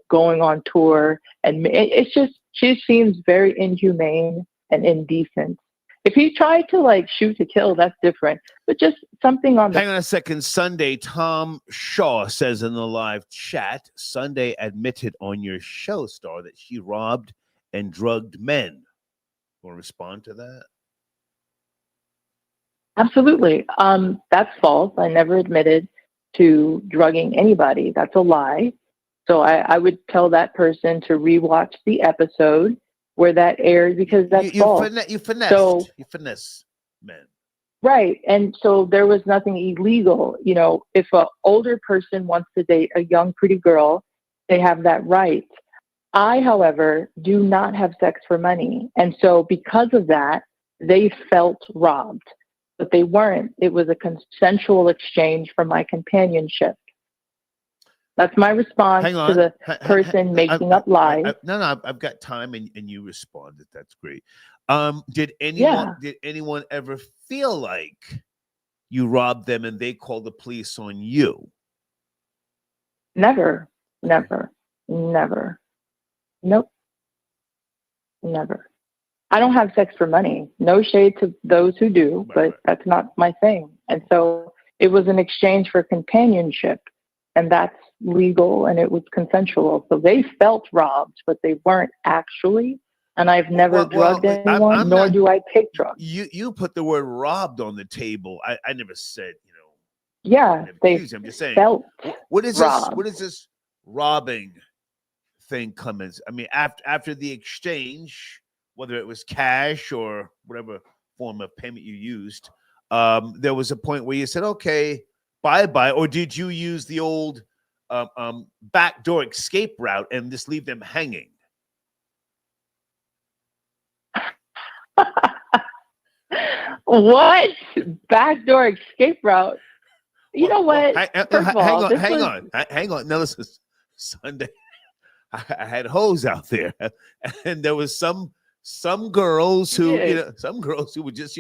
going on tour. And it's just, she seems very inhumane and indecent. If he tried to shoot to kill, that's different. But just something on the... Hang on a second. Sunday, Tom Shaw says in the live chat, Sunday admitted on your show, Star, that she robbed and drugged men. Want to respond to that? Absolutely. That's false. I never admitted to drugging anybody. That's a lie. So I would tell that person to rewatch the episode where that aired because that's false. You finesse men. Right. And so there was nothing illegal. If an older person wants to date a young, pretty girl, they have that right. I, however, do not have sex for money. And so because of that, they felt robbed. But they weren't. It was a consensual exchange for my companionship. That's my response to the person making up lies. No, I've got time, and you responded. That's great. Did anyone ever feel like you robbed them and they called the police on you? Never. Nope. Never. I don't have sex for money. No shade to those who do, but that's not my thing. And so it was an exchange for companionship, and that's legal and it was consensual. So they felt robbed, but they weren't actually. And I've never drugged anyone, nor do I take drugs. You put the word robbed on the table. I never said, Yeah, I'm just saying. Felt what is robbed. This? What is this robbing thing coming? I mean, after the exchange, whether it was cash or whatever form of payment you used, there was a point where you said, okay, bye-bye, or did you use the old backdoor escape route and just leave them hanging? What? Backdoor escape route? You know what? Hang on. Now, this is Sunday. I had hoes out there, and there was some girls who, would just,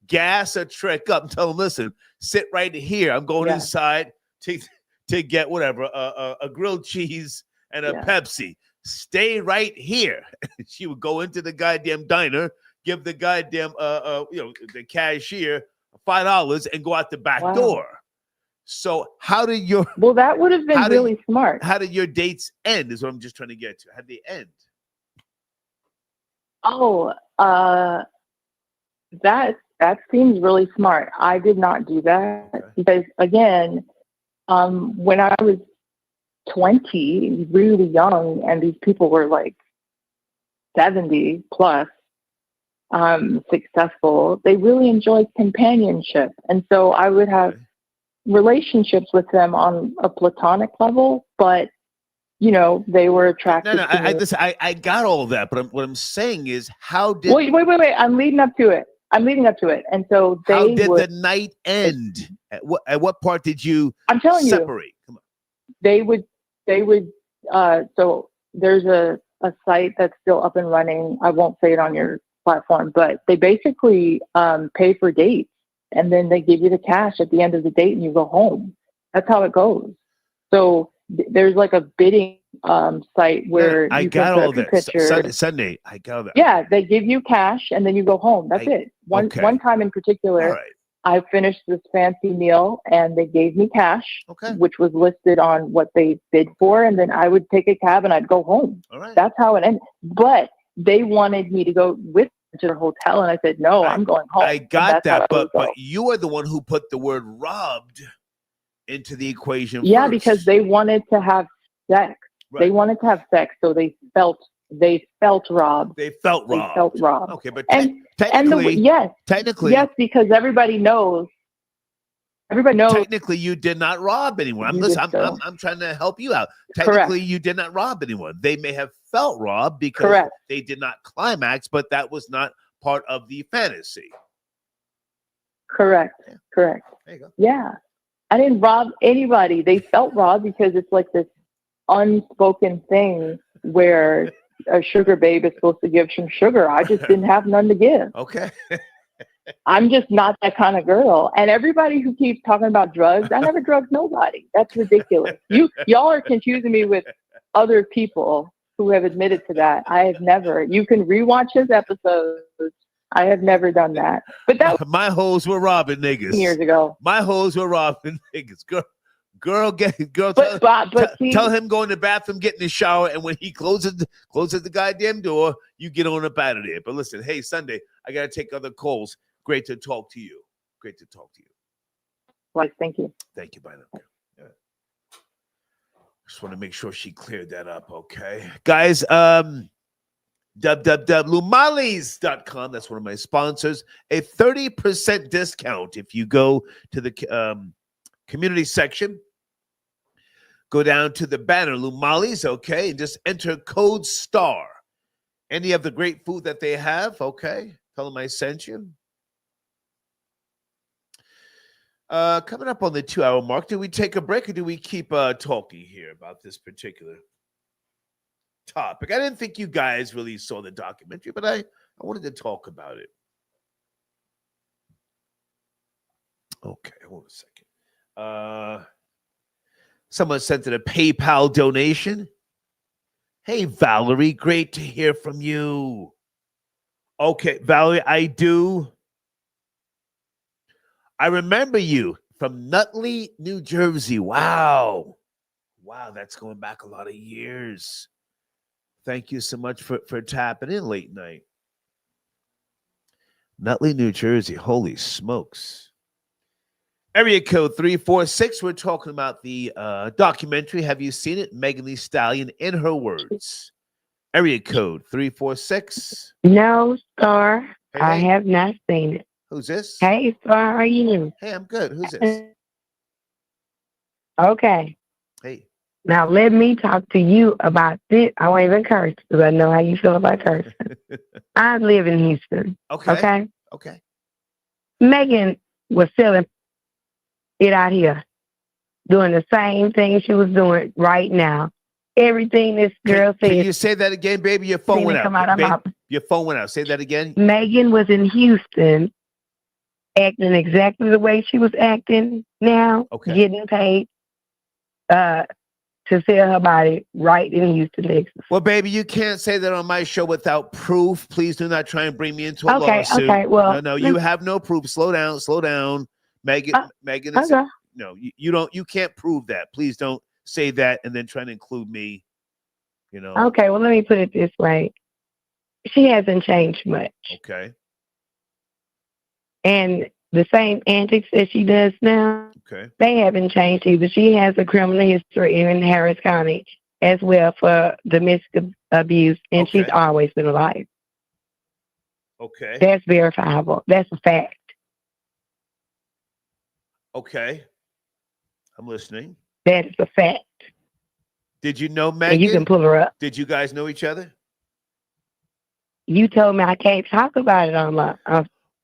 gas a trick up and tell them, listen, sit right here. I'm going inside to get whatever, a grilled cheese and a Pepsi. Stay right here. She would go into the goddamn diner, give the goddamn, the cashier $5 and go out the back door. So how did your... Well, that would have been really smart. How did your dates end is what I'm just trying to get to. How did they end? Oh, that seems really smart. I did not do that because, again, when I was 20, really young, and these people were like 70 plus, successful, they really enjoyed companionship. And so I would have relationships with them on a platonic level, but you know, they were attracted No, to me. I got all that, but what I'm saying is, how did Wait. I'm leading up to it. And so they how did the night end? At what part did you separate? Come on. They would so there's a site that's still up and running. I won't say it on your platform, but they basically pay for dates, and then they give you the cash at the end of the date and you go home. That's how it goes. So there's like a bidding site where I you got can all that. Sunday, I got all that. Yeah, they give you cash and then you go home. That's it. One time in particular, I finished this fancy meal and they gave me cash, which was listed on what they bid for, and then I would take a cab and I'd go home. That's how it ended. But they wanted me to go with them to their hotel, and I said no, I'm going home. I got that, but you are the one who put the word robbed into the equation. Yeah, first. because they wanted to have sex. They wanted to have sex, so they felt robbed. They felt robbed. Okay, but technically, yes, because everybody knows. Technically, you did not rob anyone. I'm trying to help you out. Technically, you did not rob anyone. They may have felt robbed because they did not climax, but that was not part of the fantasy. Correct. There you go. Yeah. I didn't rob anybody. They felt robbed because it's like this unspoken thing where a sugar babe is supposed to give some sugar. I just didn't have none to give. Okay. I'm just not that kind of girl. And everybody who keeps talking about drugs, I never drugged nobody. That's ridiculous. Y'all are confusing me with other people who have admitted to that. I have never. You can rewatch his episodes. I have never done that. But that my hoes were robbing niggas years ago. My hoes were robbing niggas. Girl, tell him go in the bathroom, get in the shower, and when he closes the goddamn door, you get on up out of there. But listen, hey, Sunday, I gotta take other calls. Great to talk to you. Well, thank you. Thank you, by the way. Yeah. Just want to make sure she cleared that up. Okay, guys. www.lumales.com. That's one of my sponsors. A 30% discount if you go to the community section. Go down to the banner, Lumales, okay, and just enter code STAR. Any of the great food that they have, okay? Tell them I sent you. Coming up on the 2-hour mark, do we take a break or do we keep talking here about this particular topic? I didn't think you guys really saw the documentary, but I wanted to talk about it. Okay, hold a second. Someone sent in a PayPal donation. Hey, Valerie, great to hear from you. Okay, Valerie, I do. I remember you from Nutley, New Jersey. Wow, that's going back a lot of years. Thank you so much for tapping in late night. Nutley, New Jersey. Holy smokes. Area code 346. We're talking about the documentary. Have you seen it? Megan Thee Stallion, in her words. Area code 346. No, Star. Hey. I have not seen it. Who's this? Hey, Star, how are you? Hey, I'm good. Who's this? Okay. Hey. Now let me talk to you about this. I won't even curse because I know how you feel about cursing. I live in Houston. Okay. Megan was selling it out here, doing the same thing she was doing right now. Everything this girl said. Can you say that again, baby? Your phone went out. Your phone went out. Say that again. Megan was in Houston, acting exactly the way she was acting now, getting paid to sell her body right in Houston, Texas. Well, baby, you can't say that on my show without proof. Please do not try and bring me into a lawsuit. Okay, well, no, you have no proof. Slow down. Megan, no, you can't prove that. Please don't say that and then try to include me, Okay, well, let me put it this way. She hasn't changed much. Okay. And the same antics that she does now, okay, they haven't changed either. She has a criminal history in Harris County, as well for domestic abuse, and she's always been a liar. Okay. That's verifiable. That's a fact. Okay. I'm listening. That is a fact. Did you know Megan? And you can pull her up. Did you guys know each other? You told me I can't talk about it online.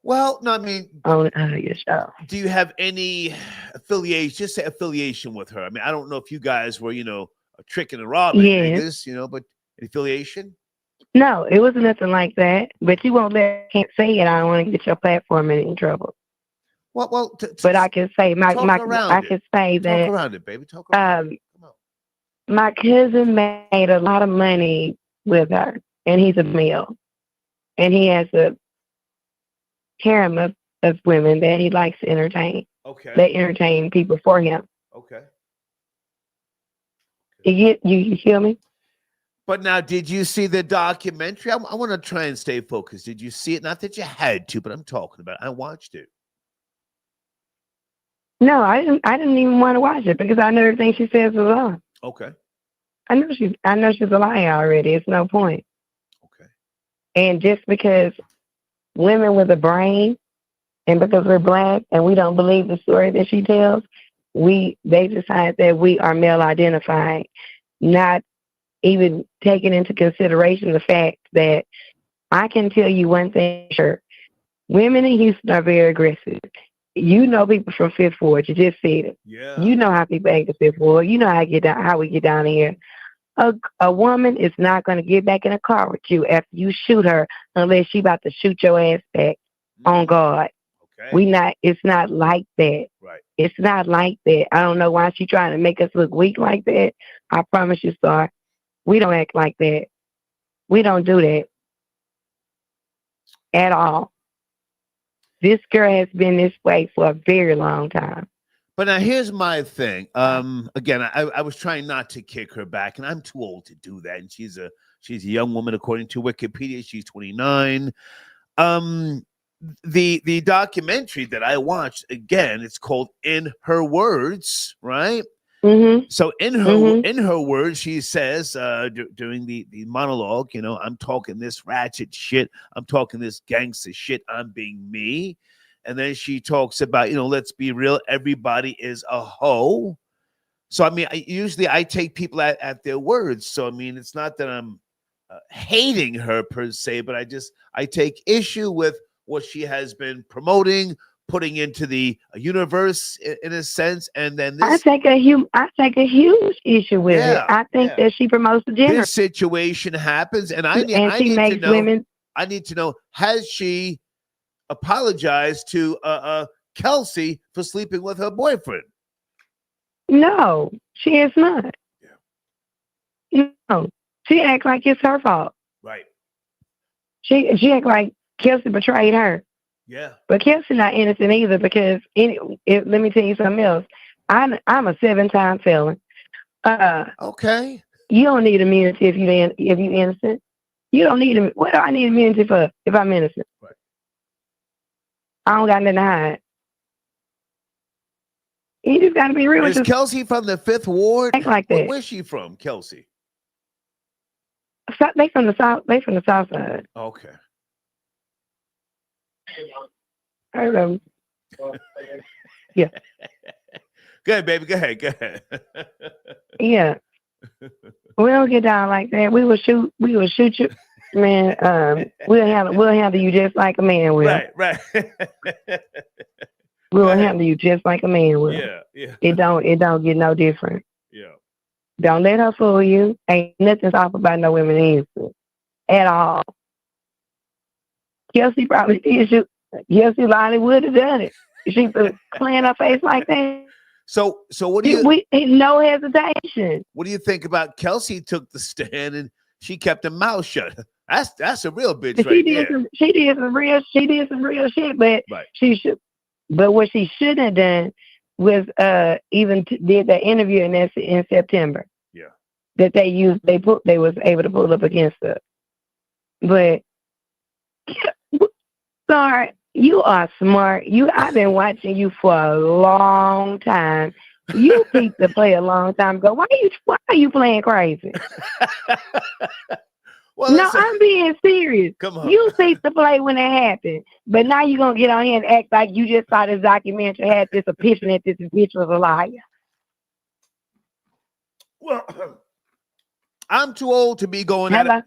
Well, no, I mean, on your show. Do you have any affiliation? Just say affiliation with her. I mean, I don't know if you guys were, a tricking and robbing niggas, but affiliation? No, it was nothing like that. But you won't can't say it. I don't want to get your platform in trouble. Well, but I can say I can say that. Talk around it, baby. Talk around it. Come on. My cousin made a lot of money with her, and he's a male, and he has a harem of women that he likes to entertain. Okay. They entertain people for him. Okay. You hear me? But now, did you see the documentary? I want to try and stay focused. Did you see it? Not that you had to, but I'm talking about it. I watched it. No, I didn't even want to watch it because I know everything she says is wrong. Okay. I know she's a liar already. It's no point. Okay. And just because women with a brain, and because we're black and we don't believe the story that she tells, they decide that we are male identified, not even taking into consideration the fact that I can tell you one thing, sure. Women in Houston are very aggressive. You know people from Fifth Ward. You just see it. Yeah. You know how people act in Fifth Ward. You know how we get down here. A woman is not going to get back in a car with you after you shoot her unless she about to shoot your ass back on God. Okay. It's not like that. Right. It's not like that. I don't know why she's trying to make us look weak like that. I promise you, Star, we don't act like that. We don't do that at all. This girl has been this way for a very long time. But now here's my thing. Again, I was trying not to kick her back, and I'm too old to do that. And she's a young woman, according to Wikipedia. She's 29. The documentary that I watched, again, it's called In Her Words, right? Mm-hmm. So in her words, she says during the monologue, I'm talking this ratchet shit. I'm talking this gangster shit. I'm being me. And then she talks about, let's be real. Everybody is a hoe. So, I mean, I take people at their words. So, I mean, it's not that I'm hating her per se, but I take issue with what she has been promoting, putting into the universe in a sense. And then this, I take a huge issue with it. I think that she promotes the gender. This situation happens, and I need to know, has she apologized to Kelsey for sleeping with her boyfriend? No, she is not. Yeah. No, she acts like it's her fault. Right. She acts like Kelsey betrayed her. Yeah. But Kelsey's not innocent either because let me tell you something else. I'm a 7-time felon. Okay. You don't need immunity if you're innocent. You don't need it. What do I need immunity for if I'm innocent? Right. I don't got nothing to hide. You just got to be real. Is Kelsey from the Fifth Ward? Act like that. Where's she from, Kelsey? They from the south. They from the south side. Okay. I remember. Yeah. Go ahead, baby. Go ahead. Yeah. We don't get down like that. We will shoot you, man. We'll handle you just like a man will. Right. We'll handle you just like a man will. Yeah. It don't get no different. Yeah. Don't let her fool you. Ain't nothing's off about no women innocent at all. Kelsey probably did shoot. Kelsey Lonnie would have done it. She was playing her face like that. So what do you? No hesitation. What do you think about Kelsey took the stand and she kept her mouth shut? That's a real bitch right there. She did some real shit, but right. But what she shouldn't have done was even did that interview in September. Yeah. That they was able to pull up against her. But sorry, you are smart. I've been watching you for a long time. You ceased to play a long time ago. Why are you playing crazy? Well, no, I'm being serious. Come on. You ceased to play when it happened. But now you're going to get on here and act like you just saw this documentary, had this epiphany that this bitch was a liar. Well, I'm too old to be going at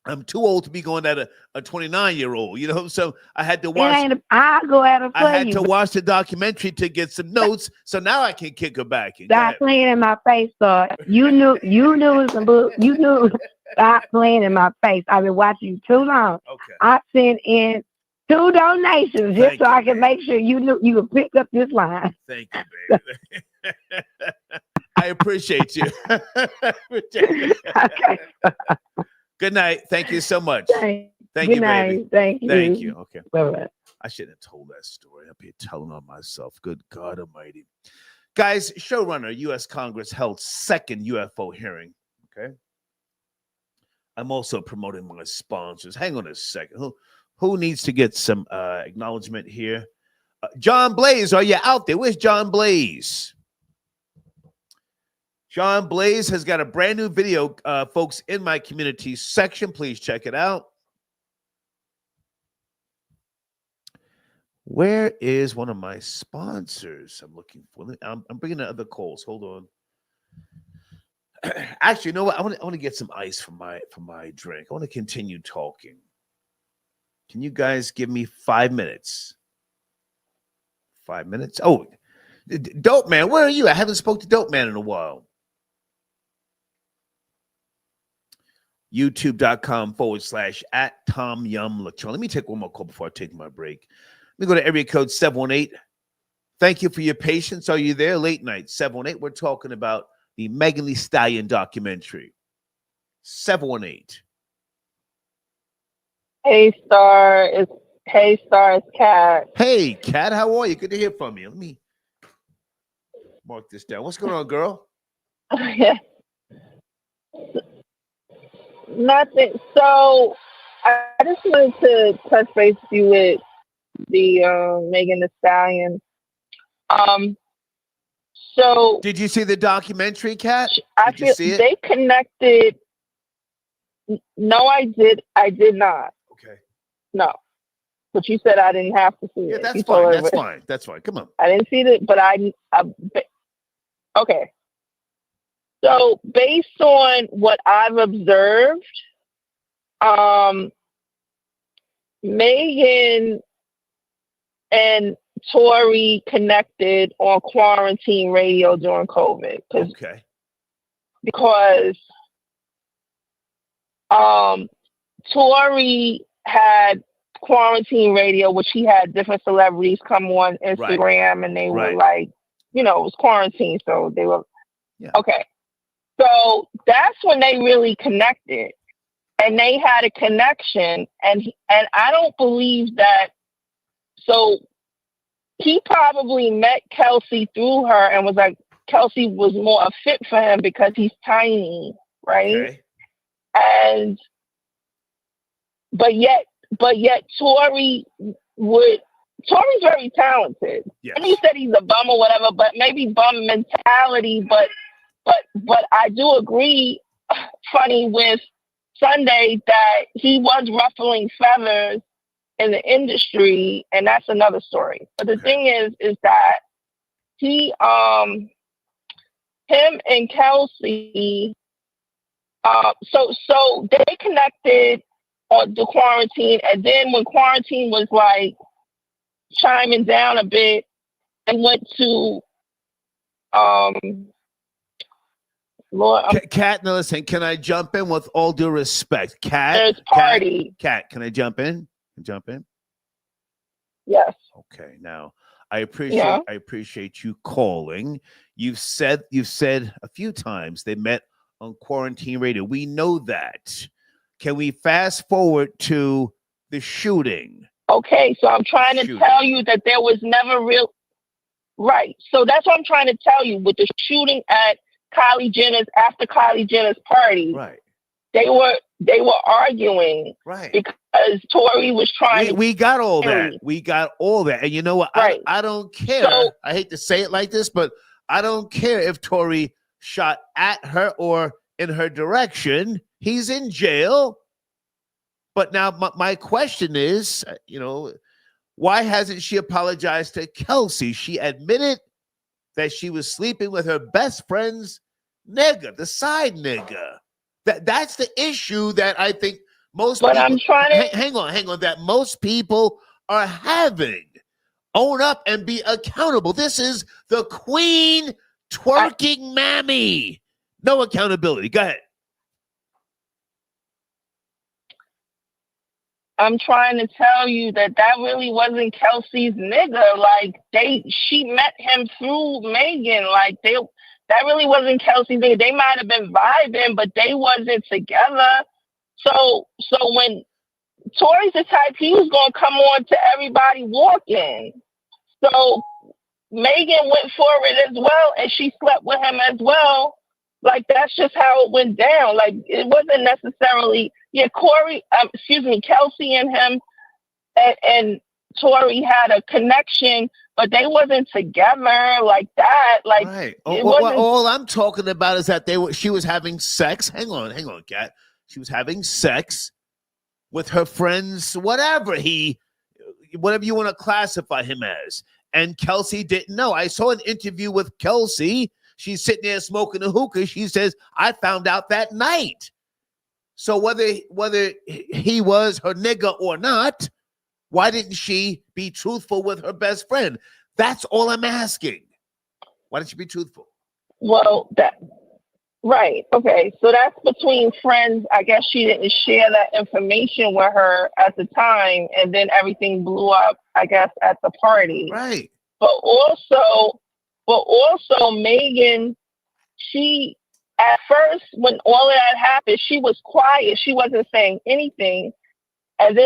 I'm too old to be going at a 29-year-old, you know. So I had to watch. I go at her. I had to watch the documentary to get some notes. So now I can kick her back. Stop playing in my face, sir. You knew it was some book. You knew. Stop playing in my face. I've been watching you too long. Okay. I sent in 2 donations just so I can make sure you knew you could pick up this line. Thank you, baby. I appreciate you. Okay. Good night. Thank you so much. Thank Good you, night. baby. Thank you. Thank you. Okay. Bye-bye. I shouldn't have told that story. I'll be telling on myself. Good God Almighty. Guys, showrunner, U.S. Congress held second UFO hearing. Okay. I'm also promoting my sponsors. Hang on a second. Who needs to get some acknowledgement here? John Blaze, are you out there? Where's John Blaze? John Blaze has got a brand new video, folks, in my community section. Please check it out. Where is one of my sponsors? I'm looking for. I'm bringing in other calls. Hold on. Actually, you know what? I want to get some ice for my drink. I want to continue talking. Can you guys give me 5 minutes? 5 minutes? Oh, Dope Man, where are you? I haven't spoke to Dope Man in a while. YouTube.com/@TomYumLachon. Let me take one more call before I take my break. Let me go to area code 718. Thank you for your patience. Are you there? Late night 718. We're talking about the Thee Stallion documentary. 718. Hey Star, it's Kat. Hey Kat, how are you? Good to hear from you. Let me mark this down. What's going on, girl? Nothing. So I just wanted to touch base with you with the Thee Stallion. So did you see the documentary, Kat? I feel they connected. No, I did not. Okay. No. But you said I didn't have to see it. Yeah, that's fine. That's fine. That's fine. Come on. I didn't see it, but okay. So based on what I've observed, Megan and Tory connected on quarantine radio during COVID. Okay. Because Tory had quarantine radio, which he had different celebrities come on Instagram, and they were like, you know, it was quarantine, so they were okay. So that's when they really connected, and they had a connection, and I don't believe that. So he probably met Kelsey through her and was like, Kelsey was more a fit for him because he's tiny, right? Okay. But yet Tory's very talented. Yes. And he said he's a bum or whatever, but maybe bum mentality. But I do agree, funny, with Sunday that he was ruffling feathers in the industry, and that's another story. But the thing is that him and Kelsey, so they connected on the quarantine, and then when quarantine was like chiming down a bit, and went to Kat, now listen, can I jump in with all due respect? Kat, there's party. Kat, can I jump in? Jump in? Yes. Okay. Now, I appreciate you calling. You've said a few times they met on quarantine radio. We know that. Can we fast forward to the shooting? Okay, so I'm trying to tell you that there was never real. Right. So that's what I'm trying to tell you with the shooting at after Kylie Jenner's party. Right. They were arguing. Right. Because Tory was trying. We got all that. We got all that. And you know what? Right. I don't care. So, I hate to say it like this, but I don't care if Tory shot at her or in her direction. He's in jail. But now my question is, why hasn't she apologized to Kelsey? She admitted that she was sleeping with her best friend's nigga, the side nigga. That's the issue that I think most people, I'm trying to hang on, that most people are having. Own up and be accountable. This is the queen twerking mammy. No accountability. Go ahead. I'm trying to tell you that really wasn't Kelsey's nigga. Like she met him through Megan. Like that really wasn't Kelsey's nigga. They might have been vibing, but they wasn't together. So when Tory's the type, he was gonna come on to everybody walking. So Megan went for it as well, and she slept with him as well. Like that's just how it went down. Like it wasn't necessarily Kelsey and him and Tory had a connection, but they wasn't together like that. Like right. All I'm talking about is that she was having sex. Hang on, Kat. She was having sex with her friends, whatever you want to classify him as. And Kelsey didn't know. I saw an interview with Kelsey. She's sitting there smoking a hookah. She says, I found out that night. So whether he was her nigga or not, why didn't she be truthful with her best friend? That's all I'm asking. Why didn't she be truthful? Well, right. Okay. So that's between friends. I guess she didn't share that information with her at the time, and then everything blew up, I guess, at the party. Right. But also Megan, she at first, when all of that happened, she was quiet. She wasn't saying anything. And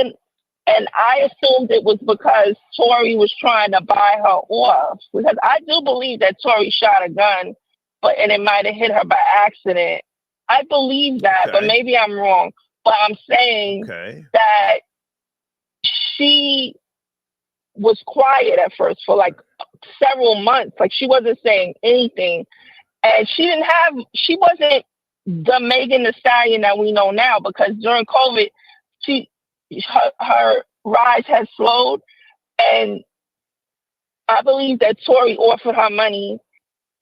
I assumed it was because Tory was trying to buy her off. Because I do believe that Tory shot a gun, and it might have hit her by accident. I believe that, but maybe I'm wrong. But I'm saying that she was quiet at first for like several months. Like she wasn't saying anything. And she wasn't the Megan Thee Stallion that we know now, because during COVID, her rise has slowed. And I believe that Tory offered her money,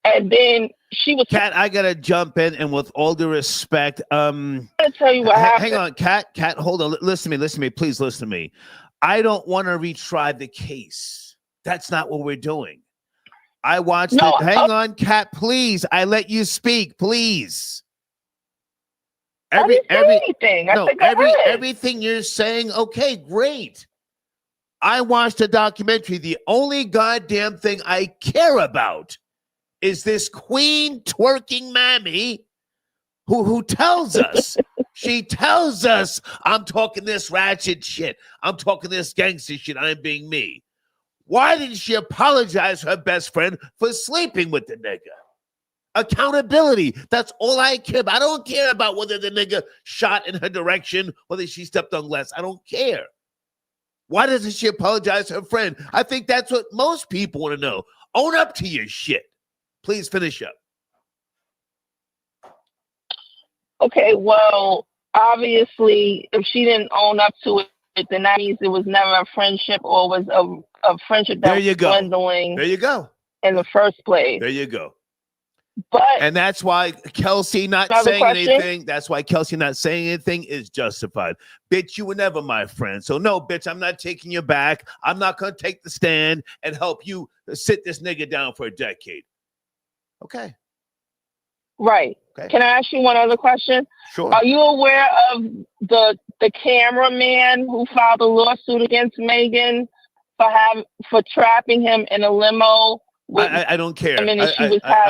and then she was. Kat, I gotta jump in, and with all due respect, I'm gonna tell you what happened. Hang on, Kat, hold on. Listen to me, please listen to me. I don't want to retry the case. That's not what we're doing. I watched it. Hang on, Kat, please. I let you speak, please. Everything you're saying, okay, great. I watched a documentary. The only goddamn thing I care about is this queen twerking mammy who tells us, she tells us, I'm talking this ratchet shit. I'm talking this gangster shit. I'm being me. Why didn't she apologize to her best friend for sleeping with the nigga? Accountability. That's all I care about. I don't care about whether the nigga shot in her direction, whether she stepped on glass. I don't care. Why doesn't she apologize to her friend? I think that's what most people want to know. Own up to your shit. Please finish up. Okay, well, obviously, if she didn't own up to it, then that means it was never a friendship, or was a friendship that was dwindling. There you go. In the first place. There you go. And that's why Kelsey not saying anything. That's why Kelsey not saying anything is justified. Bitch, you were never my friend. So no, bitch, I'm not taking you back. I'm not going to take the stand and help you sit this nigga down for a decade. Okay. Right. Okay. Can I ask you one other question? Sure. Are you aware of the cameraman who filed a lawsuit against Megan for trapping him in a limo? I don't care. I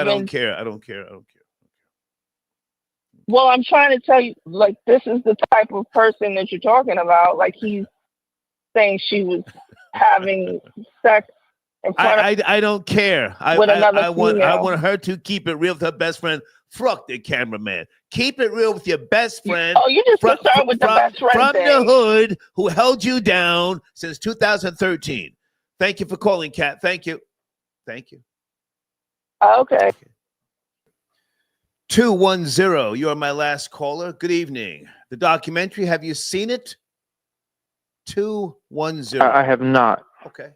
don't care. I don't care. Well, I'm trying to tell you, like, this is the type of person that you're talking about. Like, he's saying she was having sex in front of I don't care. I want her to keep it real with her best friend. Fuck the cameraman. Keep it real with your best friend. Oh, you just concerned with the best friend from thing. the hood who held you down since 2013. Thank you for calling, Kat. Thank you. Thank you. Okay. 210, you are my last caller. Good evening. The documentary, have you seen it? 210. I have not. Okay.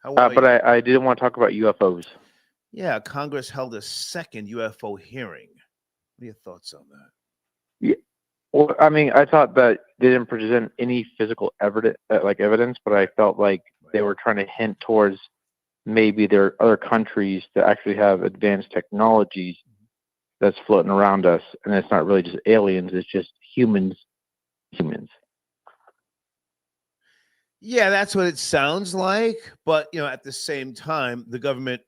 How are but you? I didn't want to talk about UFOs. Yeah, Congress held a second UFO hearing. What are your thoughts on that? Yeah. Well, I mean, I thought that they didn't present any physical evidence, but I felt like they were trying to hint towards maybe there are other countries that actually have advanced technologies that's floating around us, and it's not really just aliens; it's just humans. Yeah, that's what it sounds like. But, at the same time, the government,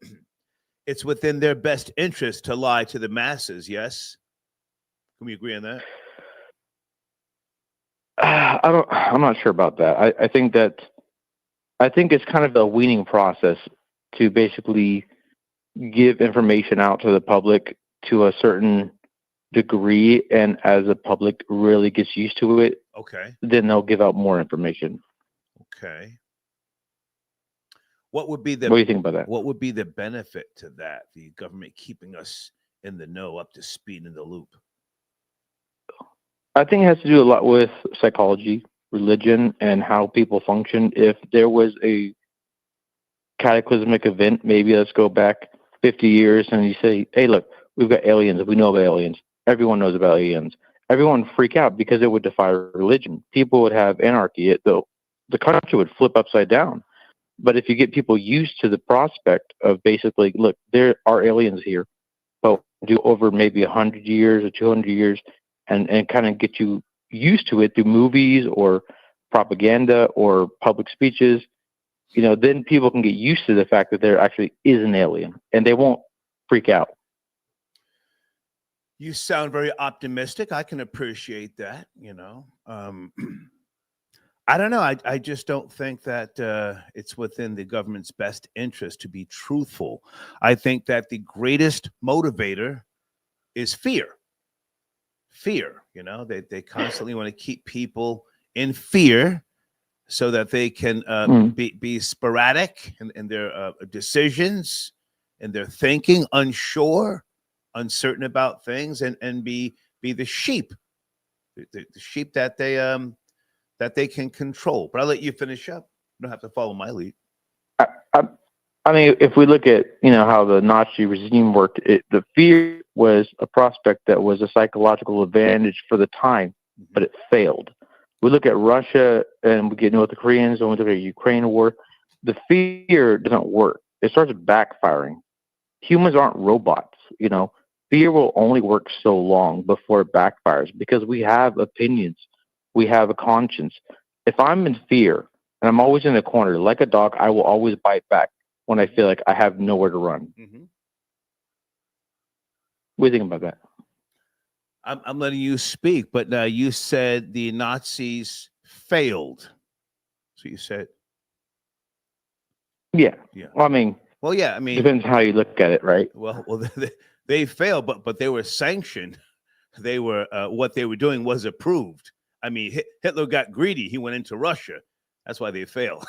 it's within their best interest to lie to the masses, yes? Can we agree on that? I'm not sure about that. I think it's kind of a weaning process to basically give information out to the public to a certain degree, and as the public really gets used to it, Okay. then they'll give out more information. Okay. What do you think about that? What would be the benefit to that? The government keeping us in the know, up to speed, in the loop? I think it has to do a lot with psychology, religion, and how people function. If there was a cataclysmic event, maybe let's go back 50 years, and you say, hey, look, we've got aliens. We know about aliens. Everyone knows about aliens. Everyone would freak out because it would defy religion. People would have anarchy. The country would flip upside down. But if you get people used to the prospect of basically, look, there are aliens here, but do over maybe 100 years or 200 years, and kind of get you used to it through movies or propaganda or public speeches, then people can get used to the fact that there actually is an alien, and they won't freak out. You sound very optimistic. I can appreciate that, I don't know. I just don't think that it's within the government's best interest to be truthful. I think that the greatest motivator is fear. Fear, they constantly want to keep people in fear so that they can be sporadic in their decisions, in their thinking, unsure, uncertain about things, and be the sheep, the sheep that they can control. But I'll let you finish up. You don't have to follow my lead. I mean, if we look at how the Nazi regime worked, the fear was a prospect that was a psychological advantage for the time, but it failed. We look at Russia and we get with the Koreans, and we look at Ukraine war. The fear doesn't work. It starts backfiring. Humans aren't robots. Fear will only work so long before it backfires because we have opinions. We have a conscience. If I'm in fear and I'm always in a corner, like a dog, I will always bite back when I feel like I have nowhere to run. Mm-hmm. What do you think about that? I'm letting you speak, but you said the Nazis failed. So you said. Yeah. Well, I mean, depends how you look at it, right? Well, they failed, but they were sanctioned. They were what they were doing was approved. I mean, Hitler got greedy. He went into Russia. That's why they failed.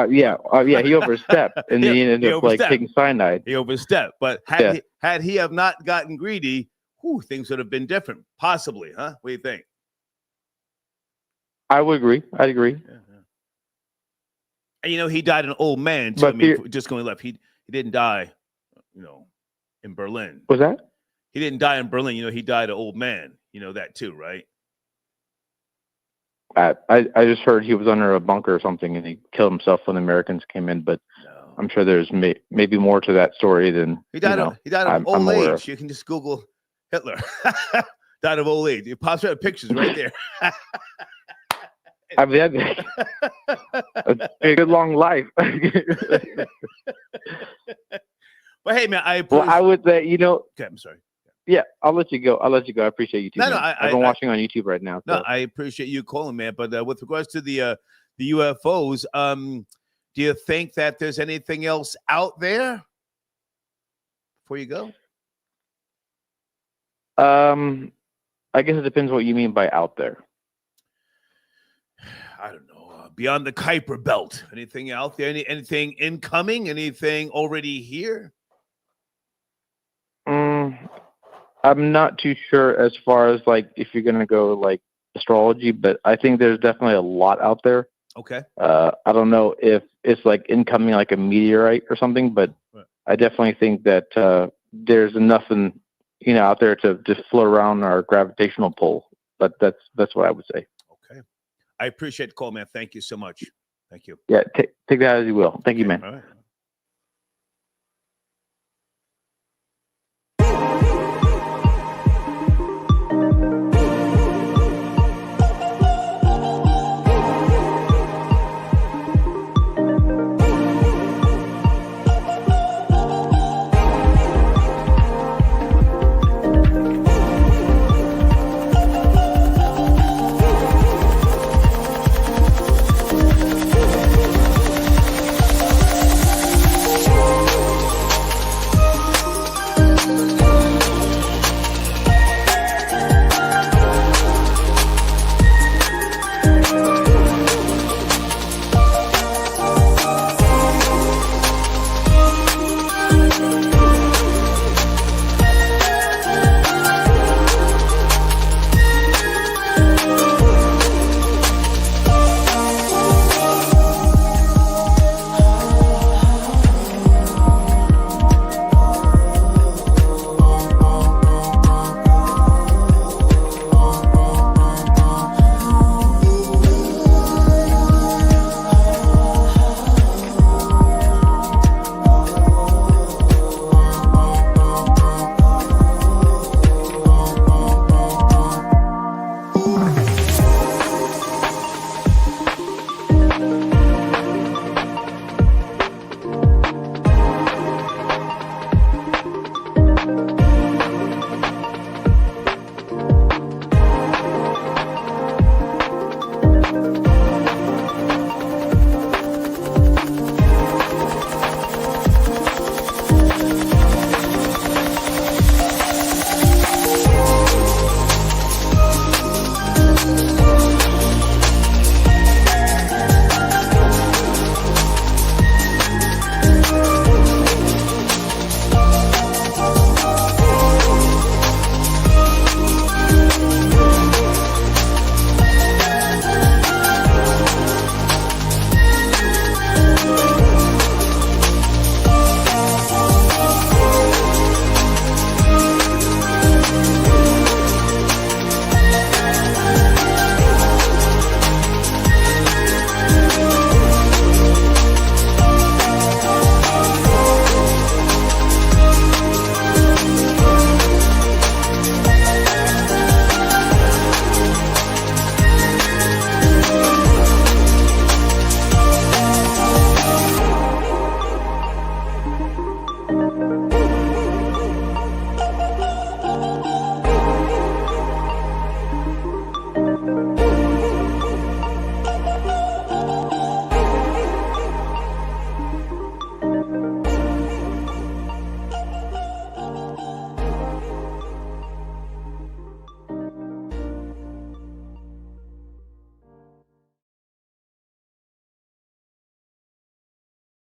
He overstepped, and then he ended up taking cyanide. He overstepped, but had he have not gotten greedy, things would have been different, possibly, huh? What do you think? I would agree. I'd agree. Yeah. And he died an old man too. But just going left. He didn't die, in Berlin. Was that? He didn't die in Berlin. He died an old man. You know that too, right? I just heard he was under a bunker or something, and he killed himself when the Americans came in. But no. I'm sure there's maybe more to that story than he died. He died of old age. You can just Google Hitler. Died of old age. It pops out pictures right there. I mean, a good long life. But hey, man, I would say, Okay, I'm sorry. Yeah, I'll let you go. I appreciate you too. No, I've been watching on YouTube right now. So. No, I appreciate you calling, man. But with regards to the UFOs, do you think that there's anything else out there before you go? I guess it depends what you mean by out there. I don't know. beyond the Kuiper Belt? Anything out there? Anything incoming? Anything already here? I'm not too sure as far as like if you're gonna go like astrology, but I think there's definitely a lot out there. Okay. I don't know if it's like incoming like a meteorite or something, but I definitely think that there's enough out there to just float around our gravitational pull. But that's what I would say. Okay. I appreciate the call, man. Thank you so much. Thank you. Yeah, take that as you will. Thank you, man. All right.